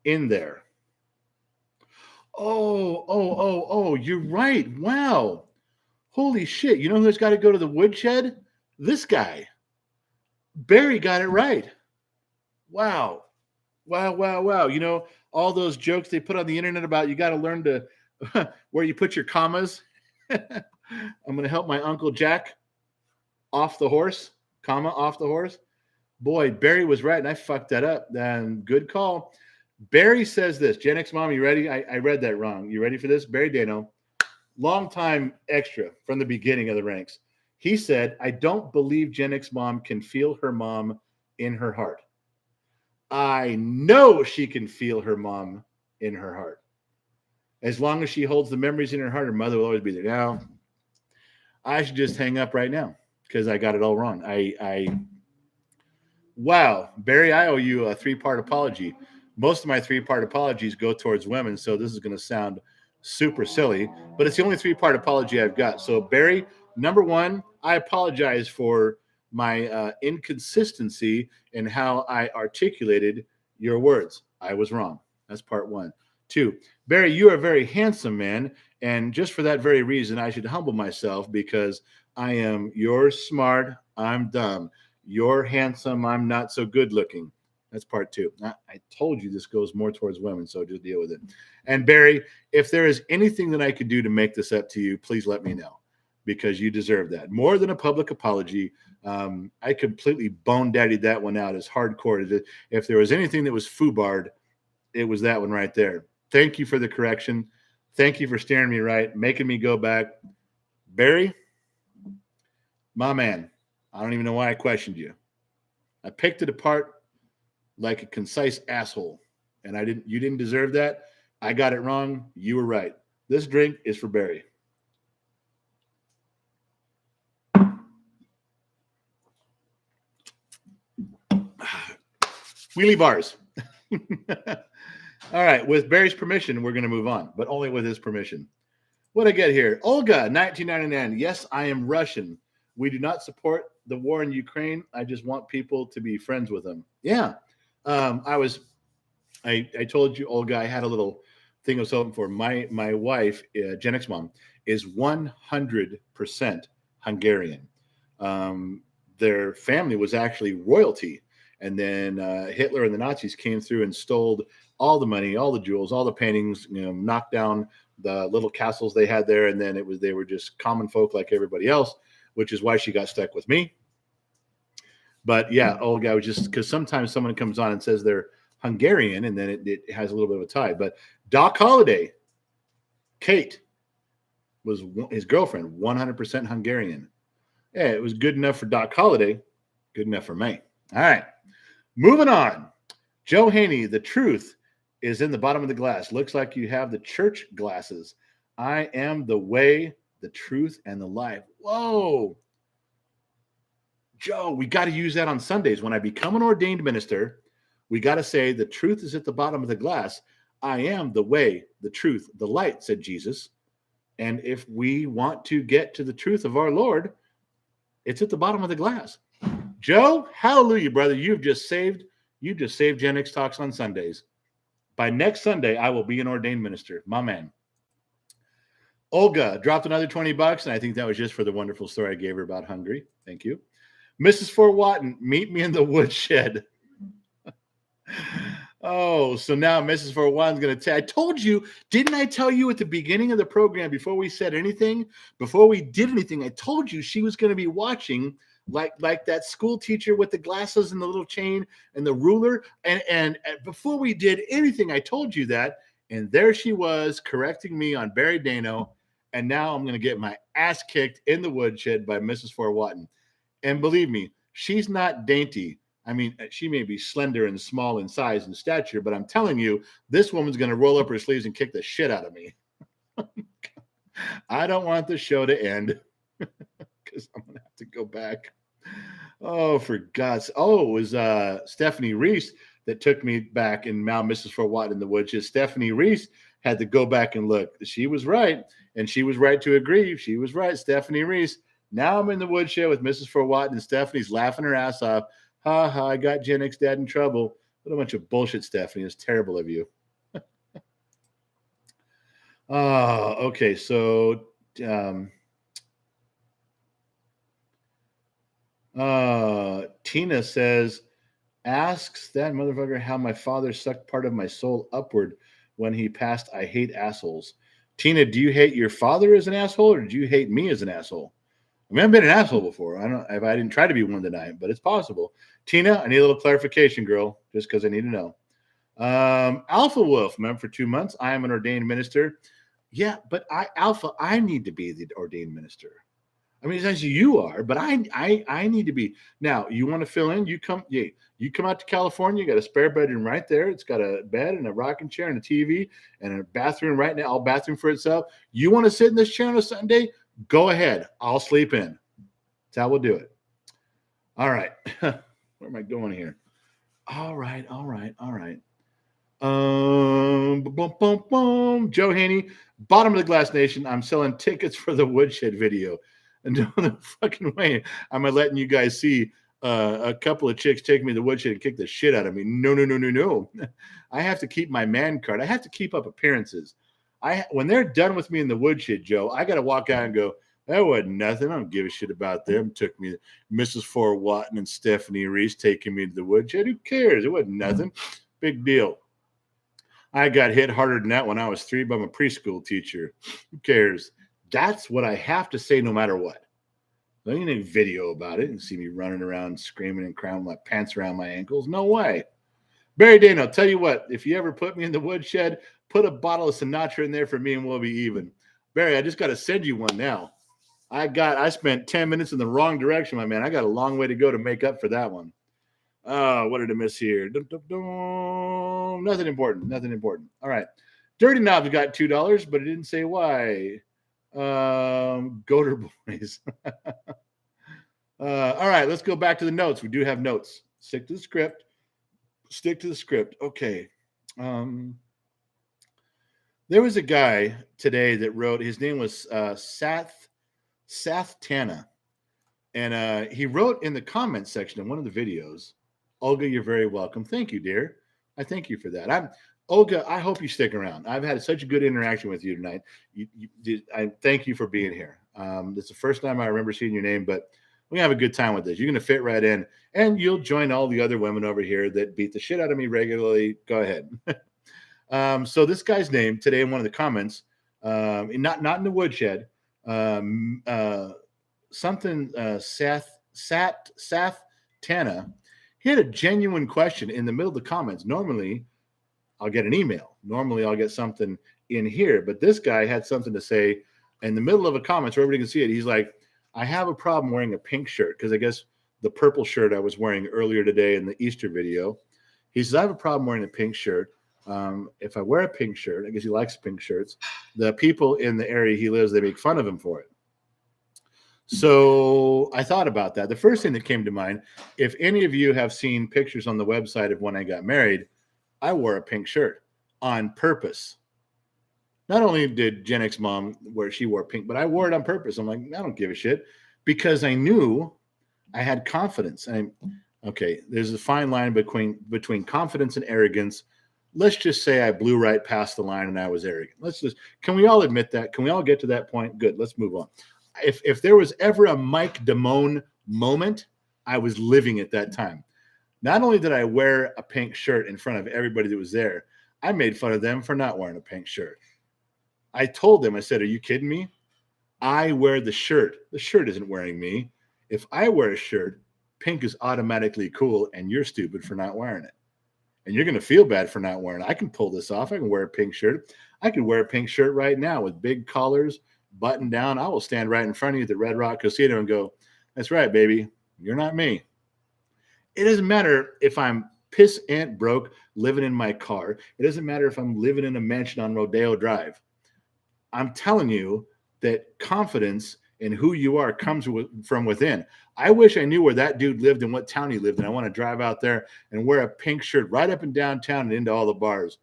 in there. Oh, you're right. Wow. Holy shit. You know who's got to go to the woodshed? This guy. Barry got it right. Wow. All those jokes they put on the internet about you got to learn to where you put your commas. I'm going to help my Uncle Jack off the horse, off the horse. Boy, Barry was right, and I fucked that up. Then good call. Barry says this. Gen X Mom, you ready? I read that wrong. You ready for this? Barry Dano, longtime extra from the beginning of the ranks. He said, I don't believe Gen X Mom can feel her mom in her heart. I know she can feel her mom in her heart. As long as she holds the memories in her heart, her mother will always be there. Now, I should just hang up right now because I got it all wrong. Wow, Barry, I owe you a 3-part apology. Most of my 3-part apologies go towards women, so this is going to sound super silly, but it's the only 3-part apology I've got. So, Barry, number one, I apologize for my inconsistency in how I articulated your words. I was wrong. That's part one. 2, Barry, you are a very handsome man, and just for that very reason, I should humble myself because you're smart, I'm dumb. You're handsome, I'm not so good looking. That's part 2. I told you this goes more towards women, so just deal with it. And Barry, if there is anything that I could do to make this up to you, please let me know because you deserve that. More than a public apology. I completely bone daddied that one out as hardcore as it. If there was anything that was foobarred, it was that one right there. Thank you for the correction. Thank you for steering me right, making me go back. Barry, my man, I don't even know why I questioned you. I picked it apart like a concise asshole, and you didn't deserve that. I got it wrong. You were right. This drink is for Barry. Wheelie bars. All right. With Barry's permission, we're going to move on, but only with his permission. What I get here? Olga, 1999. Yes, I am Russian. We do not support the war in Ukraine. I just want people to be friends with them. Yeah. I told you, Olga, I had a little thing I was hoping for. My wife, Gen X Mom, is 100% Hungarian. Their family was actually royalty. And then Hitler and the Nazis came through and stole all the money, all the jewels, all the paintings, knocked down the little castles they had there. And then they were just common folk like everybody else, which is why she got stuck with me. But yeah, Olga, was just because sometimes someone comes on and says they're Hungarian and then it has a little bit of a tie. But Doc Holliday, Kate, was his girlfriend, 100% Hungarian. Yeah, it was good enough for Doc Holliday, good enough for me. All right, moving on. Joe Haney, the truth is in the bottom of the glass. Looks like you have the church glasses. I am the way, the truth, and the life. Whoa. Joe, we got to use that on Sundays. When I become an ordained minister, we got to say the truth is at the bottom of the glass. I am the way, the truth, the light, said Jesus. And if we want to get to the truth of our Lord, it's at the bottom of the glass. Joe, hallelujah, brother. You just saved Gen X Talks on Sundays. By next Sunday, I will be an ordained minister. My man. Olga dropped another $20, and I think that was just for the wonderful story I gave her about Hungary. Thank you. Mrs. Fort Watton, meet me in the woodshed. Oh, so now Mrs. Fort Watton's going to tell. I told you, didn't I tell you at the beginning of the program before we said anything, before we did anything, I told you she was going to be watching like that school teacher with the glasses and the little chain and the ruler. And before we did anything, I told you that. And there she was correcting me on Barry Dano. And now I'm going to get my ass kicked in the woodshed by Mrs. Fort Watton. And believe me, she's not dainty. I mean, she may be slender and small in size and stature, but I'm telling you, this woman's going to roll up her sleeves and kick the shit out of me. I don't want the show to end because I'm going to have to go back. Oh, for God's sake. Oh, it was Stephanie Reese that took me back, and now Mrs. Fort Watton in the woods. Stephanie Reese had to go back and look. She was right, and she was right to agree. She was right, Stephanie Reese. Now I'm in the woodshed with Mrs. Fort Watton, and Stephanie's laughing her ass off. Ha ha, I got Gen X dad in trouble. What a bunch of bullshit, Stephanie. It's terrible of you. Oh, okay. So Tina says, asks that motherfucker how my father sucked part of my soul upward when he passed. I hate assholes. Tina, do you hate your father as an asshole, or do you hate me as an asshole? I mean, I've been an asshole before. I don't if I didn't try to be one tonight, but it's possible. Tina, I need a little clarification, girl, just because I need to know. Alpha Wolf, remember, for 2 months. I am an ordained minister. Yeah, but I need to be the ordained minister. I mean, essentially you are, but I need to be. Now, you want to fill in? You come out to California. You got a spare bedroom right there. It's got a bed and a rocking chair and a TV and a bathroom right now. All bathroom for itself. You want to sit in this chair on a Sunday? Go ahead. I'll sleep in. That's how we'll do it. All right. Where am I going here? All right. Boom, boom, boom. Joe Haney, bottom of the glass nation. I'm selling tickets for the woodshed video. And no fucking way am I letting you guys see a couple of chicks take me to the woodshed and kick the shit out of me. No. I have to keep my man card. I have to keep up appearances. When they're done with me in the woodshed, Joe, I got to walk out and go, that wasn't nothing. I don't give a shit about them. Took me, Mrs. Fort Watton and Stephanie Reese taking me to the woodshed. Who cares? It wasn't nothing. Big deal. I got hit harder than that when I was 3 by my preschool teacher. Who cares? That's what I have to say no matter what. Don't need any video about it and see me running around screaming and crying with my pants around my ankles. No way. Barry Dane, I'll tell you what, if you ever put me in the woodshed, put a bottle of Sinatra in there for me and we'll be even. Barry, I just got to send you one now. I spent 10 minutes in the wrong direction, my man. I got a long way to go to make up for that one. What did I miss here? Nothing important. All right. Dirty Knobs got $2, but it didn't say why. Goater Boys. All right, let's go back to the notes. We do have notes. Stick to the script. Okay. There was a guy today that wrote, his name was Sath Tana. And he wrote in the comments section of one of the videos, Olga, you're very welcome. Thank you, dear. I thank you for that. Olga, I hope you stick around. I've had such a good interaction with you tonight. I thank you for being here. It's the first time I remember seeing your name, but we have a good time with this. You're going to fit right in, and you'll join all the other women over here that beat the shit out of me regularly. Go ahead. So this guy's name today in one of the comments, not in the woodshed, Sath Tana. He had a genuine question in the middle of the comments. Normally, I'll get an email. Normally, I'll get something in here. But this guy had something to say in the middle of a comment so everybody can see it. He's like, I have a problem wearing a pink shirt because I guess the purple shirt I was wearing earlier today in the Easter video. He says, I have a problem wearing a pink shirt. If I wear a pink shirt, I guess he likes pink shirts. The people in the area he lives, they make fun of him for it. So I thought about that. The first thing that came to mind, if any of you have seen pictures on the website of when I got married, I wore a pink shirt on purpose. Not only did Gen X mom she wore pink, but I wore it on purpose. I'm like, I don't give a shit because I knew I had confidence. And there's a fine line between confidence and arrogance. Let's just say I blew right past the line and I was arrogant. Can we all admit that? Can we all get to that point? Good. Let's move on. If there was ever a Mike Damone moment, I was living at that time. Not only did I wear a pink shirt in front of everybody that was there, I made fun of them for not wearing a pink shirt. I told them, I said, are you kidding me? I wear the shirt. The shirt isn't wearing me. If I wear a shirt, pink is automatically cool, and you're stupid for not wearing it. And you're going to feel bad for not wearing it. I can pull this off. I can wear a pink shirt. I could wear a pink shirt right now with big collars, button down. I will stand right in front of you at the Red Rock Casino and go, that's right, baby. You're not me. It doesn't matter if I'm piss ant broke living in my car. It doesn't matter if I'm living in a mansion on Rodeo Drive. I'm telling you that confidence in who you are comes from within. I wish I knew where that dude lived and what town he lived in. I want to drive out there and wear a pink shirt right up and downtown and into all the bars.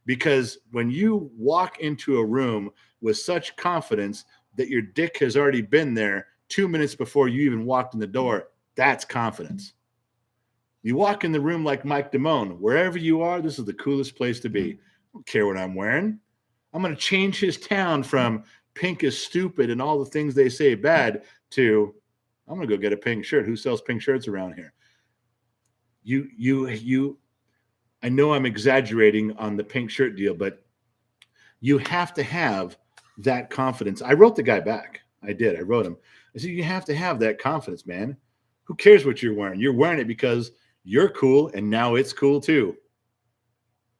Because when you walk into a room with such confidence that your dick has already been there 2 minutes before you even walked in the door, that's confidence. You walk in the room like Mike Damone. Wherever you are, this is the coolest place to be. I don't care what I'm wearing. I'm going to change his town from pink is stupid and all the things they say bad to I'm going to go get a pink shirt. Who sells pink shirts around here? I know I'm exaggerating on the pink shirt deal, but you have to have that confidence. I wrote the guy back. I did. I wrote him. I said, you have to have that confidence, man. Who cares what you're wearing? You're wearing it because you're cool, and now it's cool too.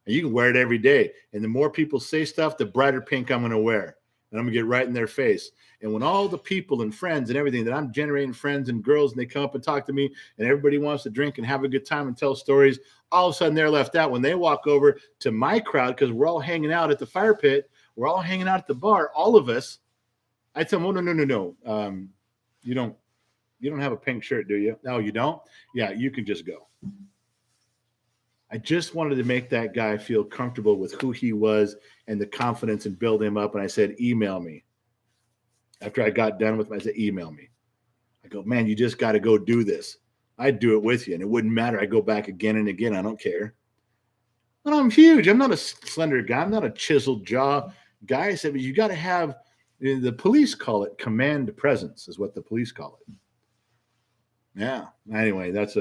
And you can wear it every day. And the more people say stuff, the brighter pink I'm going to wear. And I'm going to get right in their face. And when all the people and friends and everything that I'm generating, friends and girls, and they come up and talk to me, and everybody wants to drink and have a good time and tell stories, all of a sudden they're left out when they walk over to my crowd, because we're all hanging out at the fire pit. We're all hanging out at the bar, all of us. I tell them, oh, no. You don't have a pink shirt, do you? No, you don't? Yeah, you can just go. I just wanted to make that guy feel comfortable with who he was and the confidence and build him up. And I said, email me. After I got done with him, I said, email me. I go, man, you just got to go do this. I'd do it with you, and it wouldn't matter. I go back again and again. I don't care. And I'm huge. I'm not a slender guy. I'm not a chiseled jaw guy. I said, but you got to have, the police call it command presence, is what the police call it. Yeah. Anyway, that's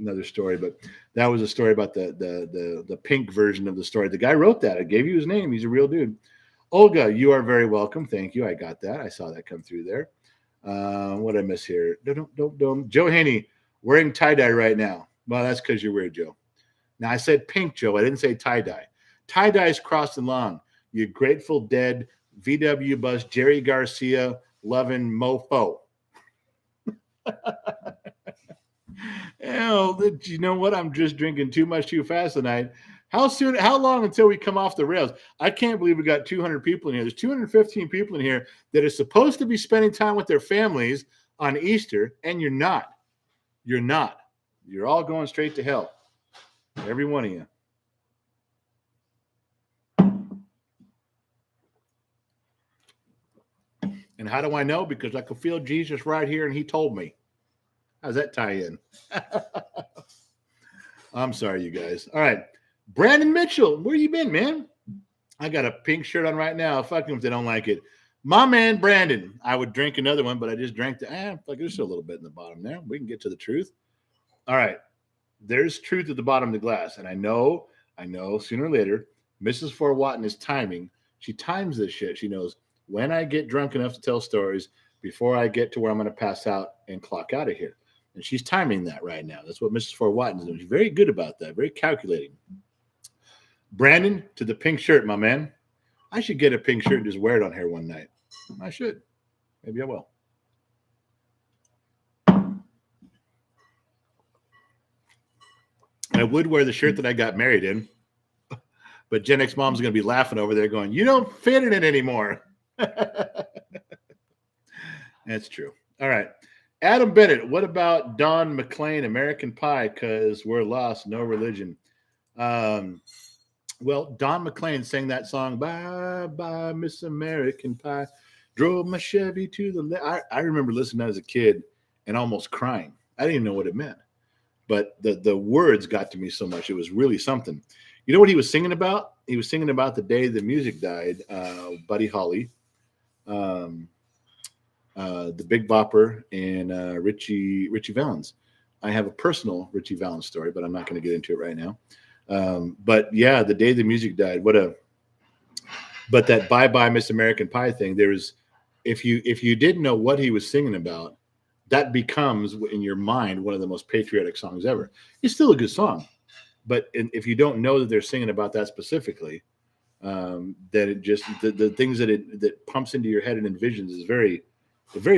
another story, but that was a story about the pink version of the story. The guy wrote that. I gave you his name. He's a real dude. Olga, you are very welcome. Thank you. I got that. I saw that come through there. What did I miss here? Don't. Joe Haney, wearing tie-dye right now. Well, that's because you're weird, Joe. Now, I said pink, Joe. I didn't say tie-dye. Tie-dye is crossed and long. You Grateful Dead, VW Bus, Jerry Garcia, loving mofo. Hell, you know what? I'm just drinking too much too fast tonight. How long until we come off the rails? I can't believe we got 200 people in here. There's 215 people in here that are supposed to be spending time with their families on Easter, and you're not. You're not. You're all going straight to hell. Every one of you. And how do I know? Because I could feel Jesus right here, and he told me. How's that tie in? I'm sorry, you guys. All right. Brandon Mitchell, where you been, man? I got a pink shirt on right now. Fuck them if they don't like it. My man, Brandon. I would drink another one, but I just drank there's still a little bit in the bottom there. We can get to the truth. All right. There's truth at the bottom of the glass. And I know sooner or later, Mrs. Fort Watton is timing. She times this shit. She knows when I get drunk enough to tell stories before I get to where I'm going to pass out and clock out of here. And she's timing that right now. That's what Mrs. Fort Watton is doing. She's very good about that, very calculating. Brandon, to the pink shirt, my man. I should get a pink shirt and just wear it on here one night. I should. Maybe I will. I would wear the shirt that I got married in, but Gen X mom's going to be laughing over there going, you don't fit in it anymore. That's true. All right. Adam Bennett, what about Don McLean, American Pie? Because we're lost, no religion. Well, Don McLean sang that song, Bye, Bye, Miss American Pie. Drove my Chevy to the I remember listening as a kid and almost crying. I didn't even know what it meant. But the words got to me so much. It was really something. You know what he was singing about? He was singing about the day the music died, Buddy Holly, the Big Bopper, and Richie Valens. I have a personal Richie Valens story, but I'm not going to get into it right now. But yeah, the day the music died, but that Bye Bye Miss American Pie thing, there was, if you didn't know what he was singing about, that becomes in your mind one of the most patriotic songs ever. It's still a good song, but if you don't know that they're singing about that specifically, that it just the things that pumps into your head and envisions is very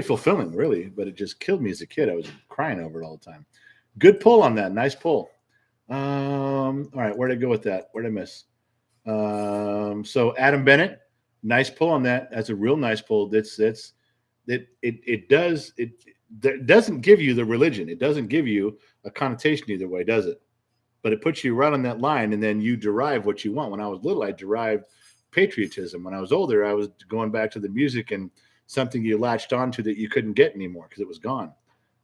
fulfilling, really. But it just killed me as a kid. I was crying over it all the time. Good pull on that. Nice pull. All right, where'd I go with that? Where'd I miss? So Adam Bennett, nice pull on that. That's a real nice pull. It doesn't give you the religion. It doesn't give you a connotation either way, does it? But it puts you right on that line, and then you derive what you want. When I was little, I derived patriotism. When I was older, I was going back to the music and something you latched onto that you couldn't get anymore because it was gone.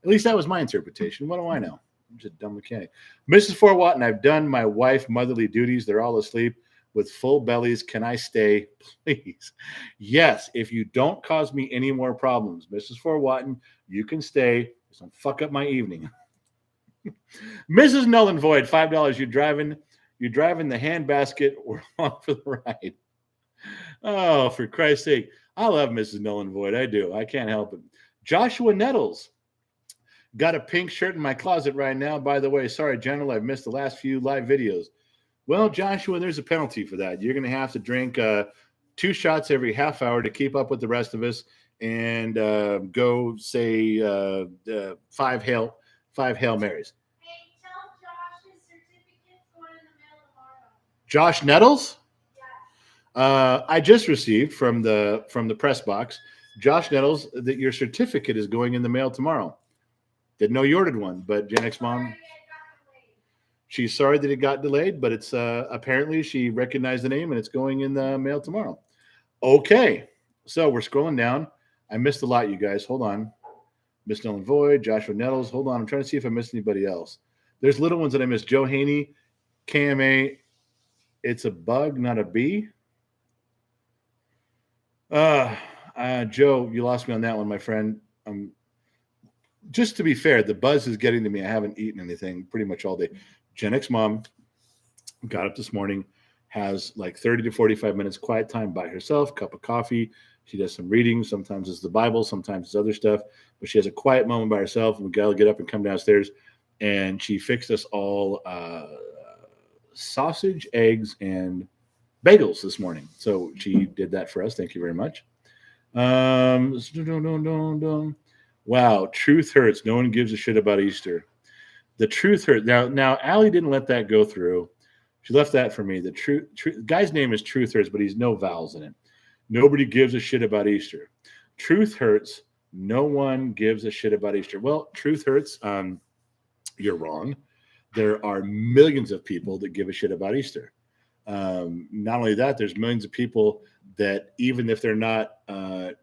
At least that was my interpretation. What do I know? I'm just a dumb mechanic. Mrs. Fort Watton, I've done my wife motherly duties. They're all asleep with full bellies. Can I stay, please? Yes, if you don't cause me any more problems, Mrs. Fort Watton, you can stay. Just don't fuck up my evening. Mrs. Null and Void, $5. You're driving the handbasket or along for the ride. Oh, for Christ's sake. I love Mrs. Null and Void. I do. I can't help it. Joshua Nettles. Got a pink shirt in my closet right now. By the way, sorry, General, I've missed the last few live videos. Well, Joshua, there's a penalty for that. You're going to have to drink 2 shots every half hour to keep up with the rest of us, and go say five Hail Marys. Hey, tell Josh his certificate's going in the mail tomorrow. Josh Nettles, Yeah. I just received from the press box, Josh Nettles, that your certificate is going in the mail tomorrow. Didn't know you ordered one, but Gen X Mom, Sorry, it got delayed. she's sorry that it got delayed, but it's apparently she recognized the name and it's going in the mail tomorrow. Okay, so we're scrolling down. I missed a lot, you guys. Hold on. Miss Nolan Void, Joshua Nettles. Hold on. I'm trying to see if I missed anybody else. There's little ones that I missed. Joe Haney, KMA. It's a bug, not a bee. Joe, you lost me on that one, my friend. Just to be fair, the buzz is getting to me. I haven't eaten anything pretty much all day. Gen X Mom got up this morning, has like 30 to 45 minutes quiet time by herself, cup of coffee. She does some reading. Sometimes it's the Bible, sometimes it's other stuff. But she has a quiet moment by herself, and we got to get up and come downstairs. And she fixed us all sausage, eggs, and bagels this morning. So she did that for us. Thank you very much. Wow, truth hurts. No one gives a shit about Easter. The truth hurts. Now, Allie didn't let that go through. She left that for me. The truth guy's name is Truth Hurts, but he's no vowels in it. Nobody gives a shit about Easter. Truth hurts. No one gives a shit about Easter. Well, truth hurts. You're wrong. There are millions of people that give a shit about Easter. Not only that, there's millions of people that, even if they're not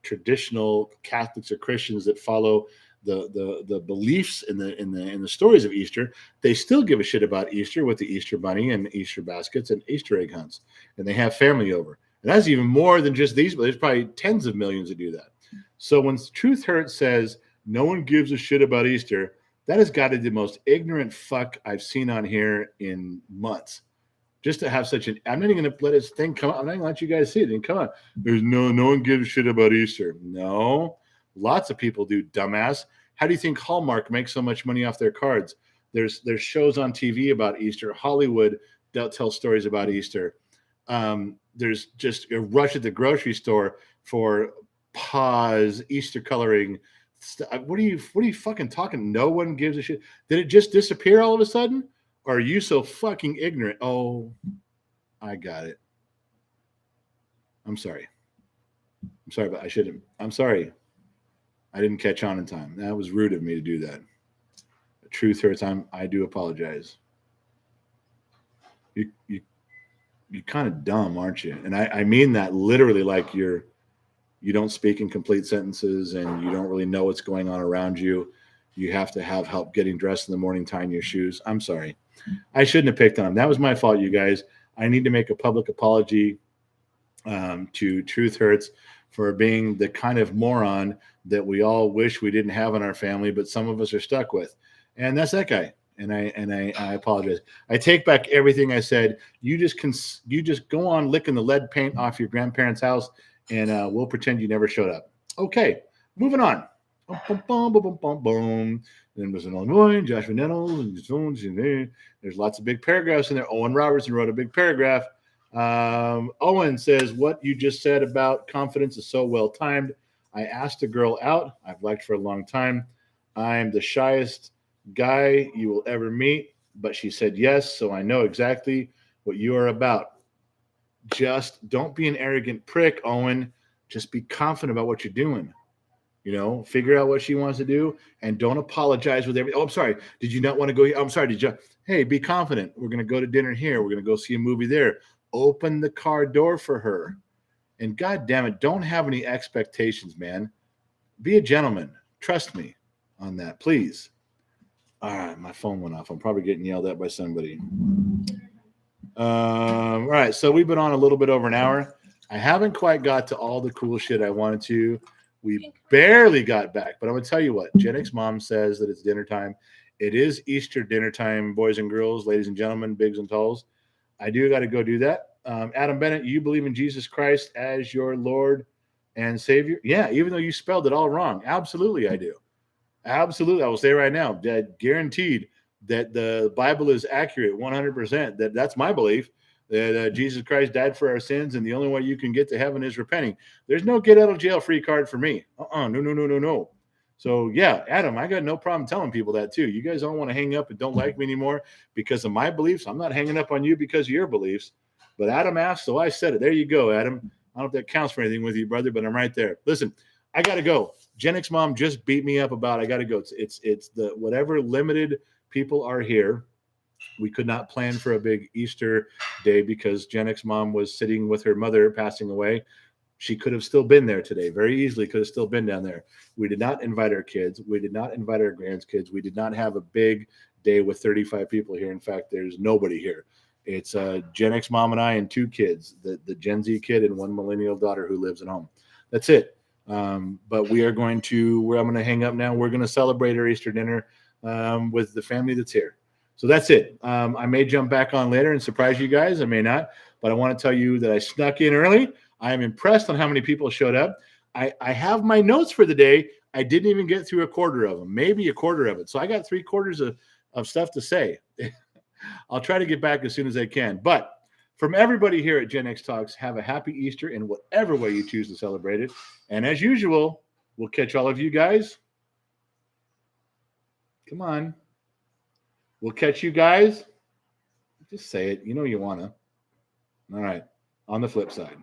traditional Catholics or Christians that follow the beliefs in the stories of Easter, they still give a shit about Easter with the Easter bunny and Easter baskets and Easter egg hunts, and they have family over. And that's even more than just these, but there's probably tens of millions that do that. So when Truth Hurts says no one gives a shit about Easter, that has got to be the most ignorant fuck I've seen on here in months. Just to have such an, I'm not even going to let this thing come. I'm not going to let you guys see it. And come on, there's no one gives a shit about Easter. No, lots of people do, dumbass. How do you think Hallmark makes so much money off their cards? There's shows on TV about Easter. Hollywood tells stories about Easter. There's just a rush at the grocery store for paws, Easter coloring. What are you fucking talking? No one gives a shit. Did it just disappear all of a sudden? Or are you so fucking ignorant? Oh, I got it. I'm sorry. But I shouldn't. I'm sorry. I didn't catch on in time. That was rude of me to do that. The truth hurts. I do apologize. You're kind of dumb, aren't you? And I mean that literally, like you don't speak in complete sentences and you don't really know what's going on around you. You have to have help getting dressed in the morning, tying your shoes. I'm sorry. I shouldn't have picked on him. That was my fault, you guys. I need to make a public apology to Truth Hurts for being the kind of moron that we all wish we didn't have in our family, but some of us are stuck with. And that's that guy. And I apologize. I take back everything I said. You just go on licking the lead paint off your grandparents' house, and we'll pretend you never showed up. Okay, moving on. Then was an Illinois, Joshua Nettles, and there's lots of big paragraphs in there. Owen Robertson wrote a big paragraph. Owen says, what you just said about confidence is so well timed. I asked a girl out I've liked for a long time. I'm the shyest guy you will ever meet, but she said yes, so I know exactly what you are about. Just don't be an arrogant prick, Owen. Just be confident about what you're doing. Figure out what she wants to do and don't apologize with everything. Oh, I'm sorry. Did you not want to go here? I'm sorry. Did you? Hey, be confident. We're going to go to dinner here. We're going to go see a movie there. Open the car door for her. And God damn it, don't have any expectations, man. Be a gentleman. Trust me on that, please. All right, my phone went off. I'm probably getting yelled at by somebody. All right, so we've been on a little bit over an hour. I haven't quite got to all the cool shit I wanted to. We barely got back, but I'm going to tell you what. Gen X Mom says that it's dinner time. It is Easter dinner time, boys and girls, ladies and gentlemen, bigs and talls. I do got to go do that. Adam Bennett, you believe in Jesus Christ as your Lord and Savior? Yeah, even though you spelled it all wrong. Absolutely, I do. Absolutely. I will say right now, guaranteed, that the Bible is accurate 100%. That's my belief, that Jesus Christ died for our sins, and the only way you can get to heaven is repenting. There's no get out of jail free card for me. No. So yeah, Adam, I got no problem telling people that too. You guys all want to hang up and don't like me anymore because of my beliefs. I'm not hanging up on you because of your beliefs. But Adam asked, so I said it. There you go, Adam. I don't know if that counts for anything with you, brother, but I'm right there. Listen, I got to go. Gen X mom just beat me up about I got to go. It's the whatever limited people are here. We could not plan for a big Easter day because Gen X mom was sitting with her mother passing away. She could have still been there today. Very easily could have still been down there. We did not invite our kids. We did not invite our grandkids. We did not have a big day with 35 people here. In fact, there's nobody here. It's Gen X mom and I and 2 kids, the Gen Z kid and 1 millennial daughter who lives at home. That's it. But we are going to, where I'm going to hang up now. We're going to celebrate our Easter dinner with the family that's here. So that's it. I may jump back on later and surprise you guys. I may not, but I want to tell you that I snuck in early. I am impressed on how many people showed up. I have my notes for the day. I didn't even get through a quarter of them, maybe a quarter of it. So I got 3/4 of stuff to say. I'll try to get back as soon as I can. But from everybody here at Gen X Talks, have a happy Easter in whatever way you choose to celebrate it. And as usual, we'll catch all of you guys. Come on. We'll catch you guys. Just say it. You know you want to. All right. On the flip side.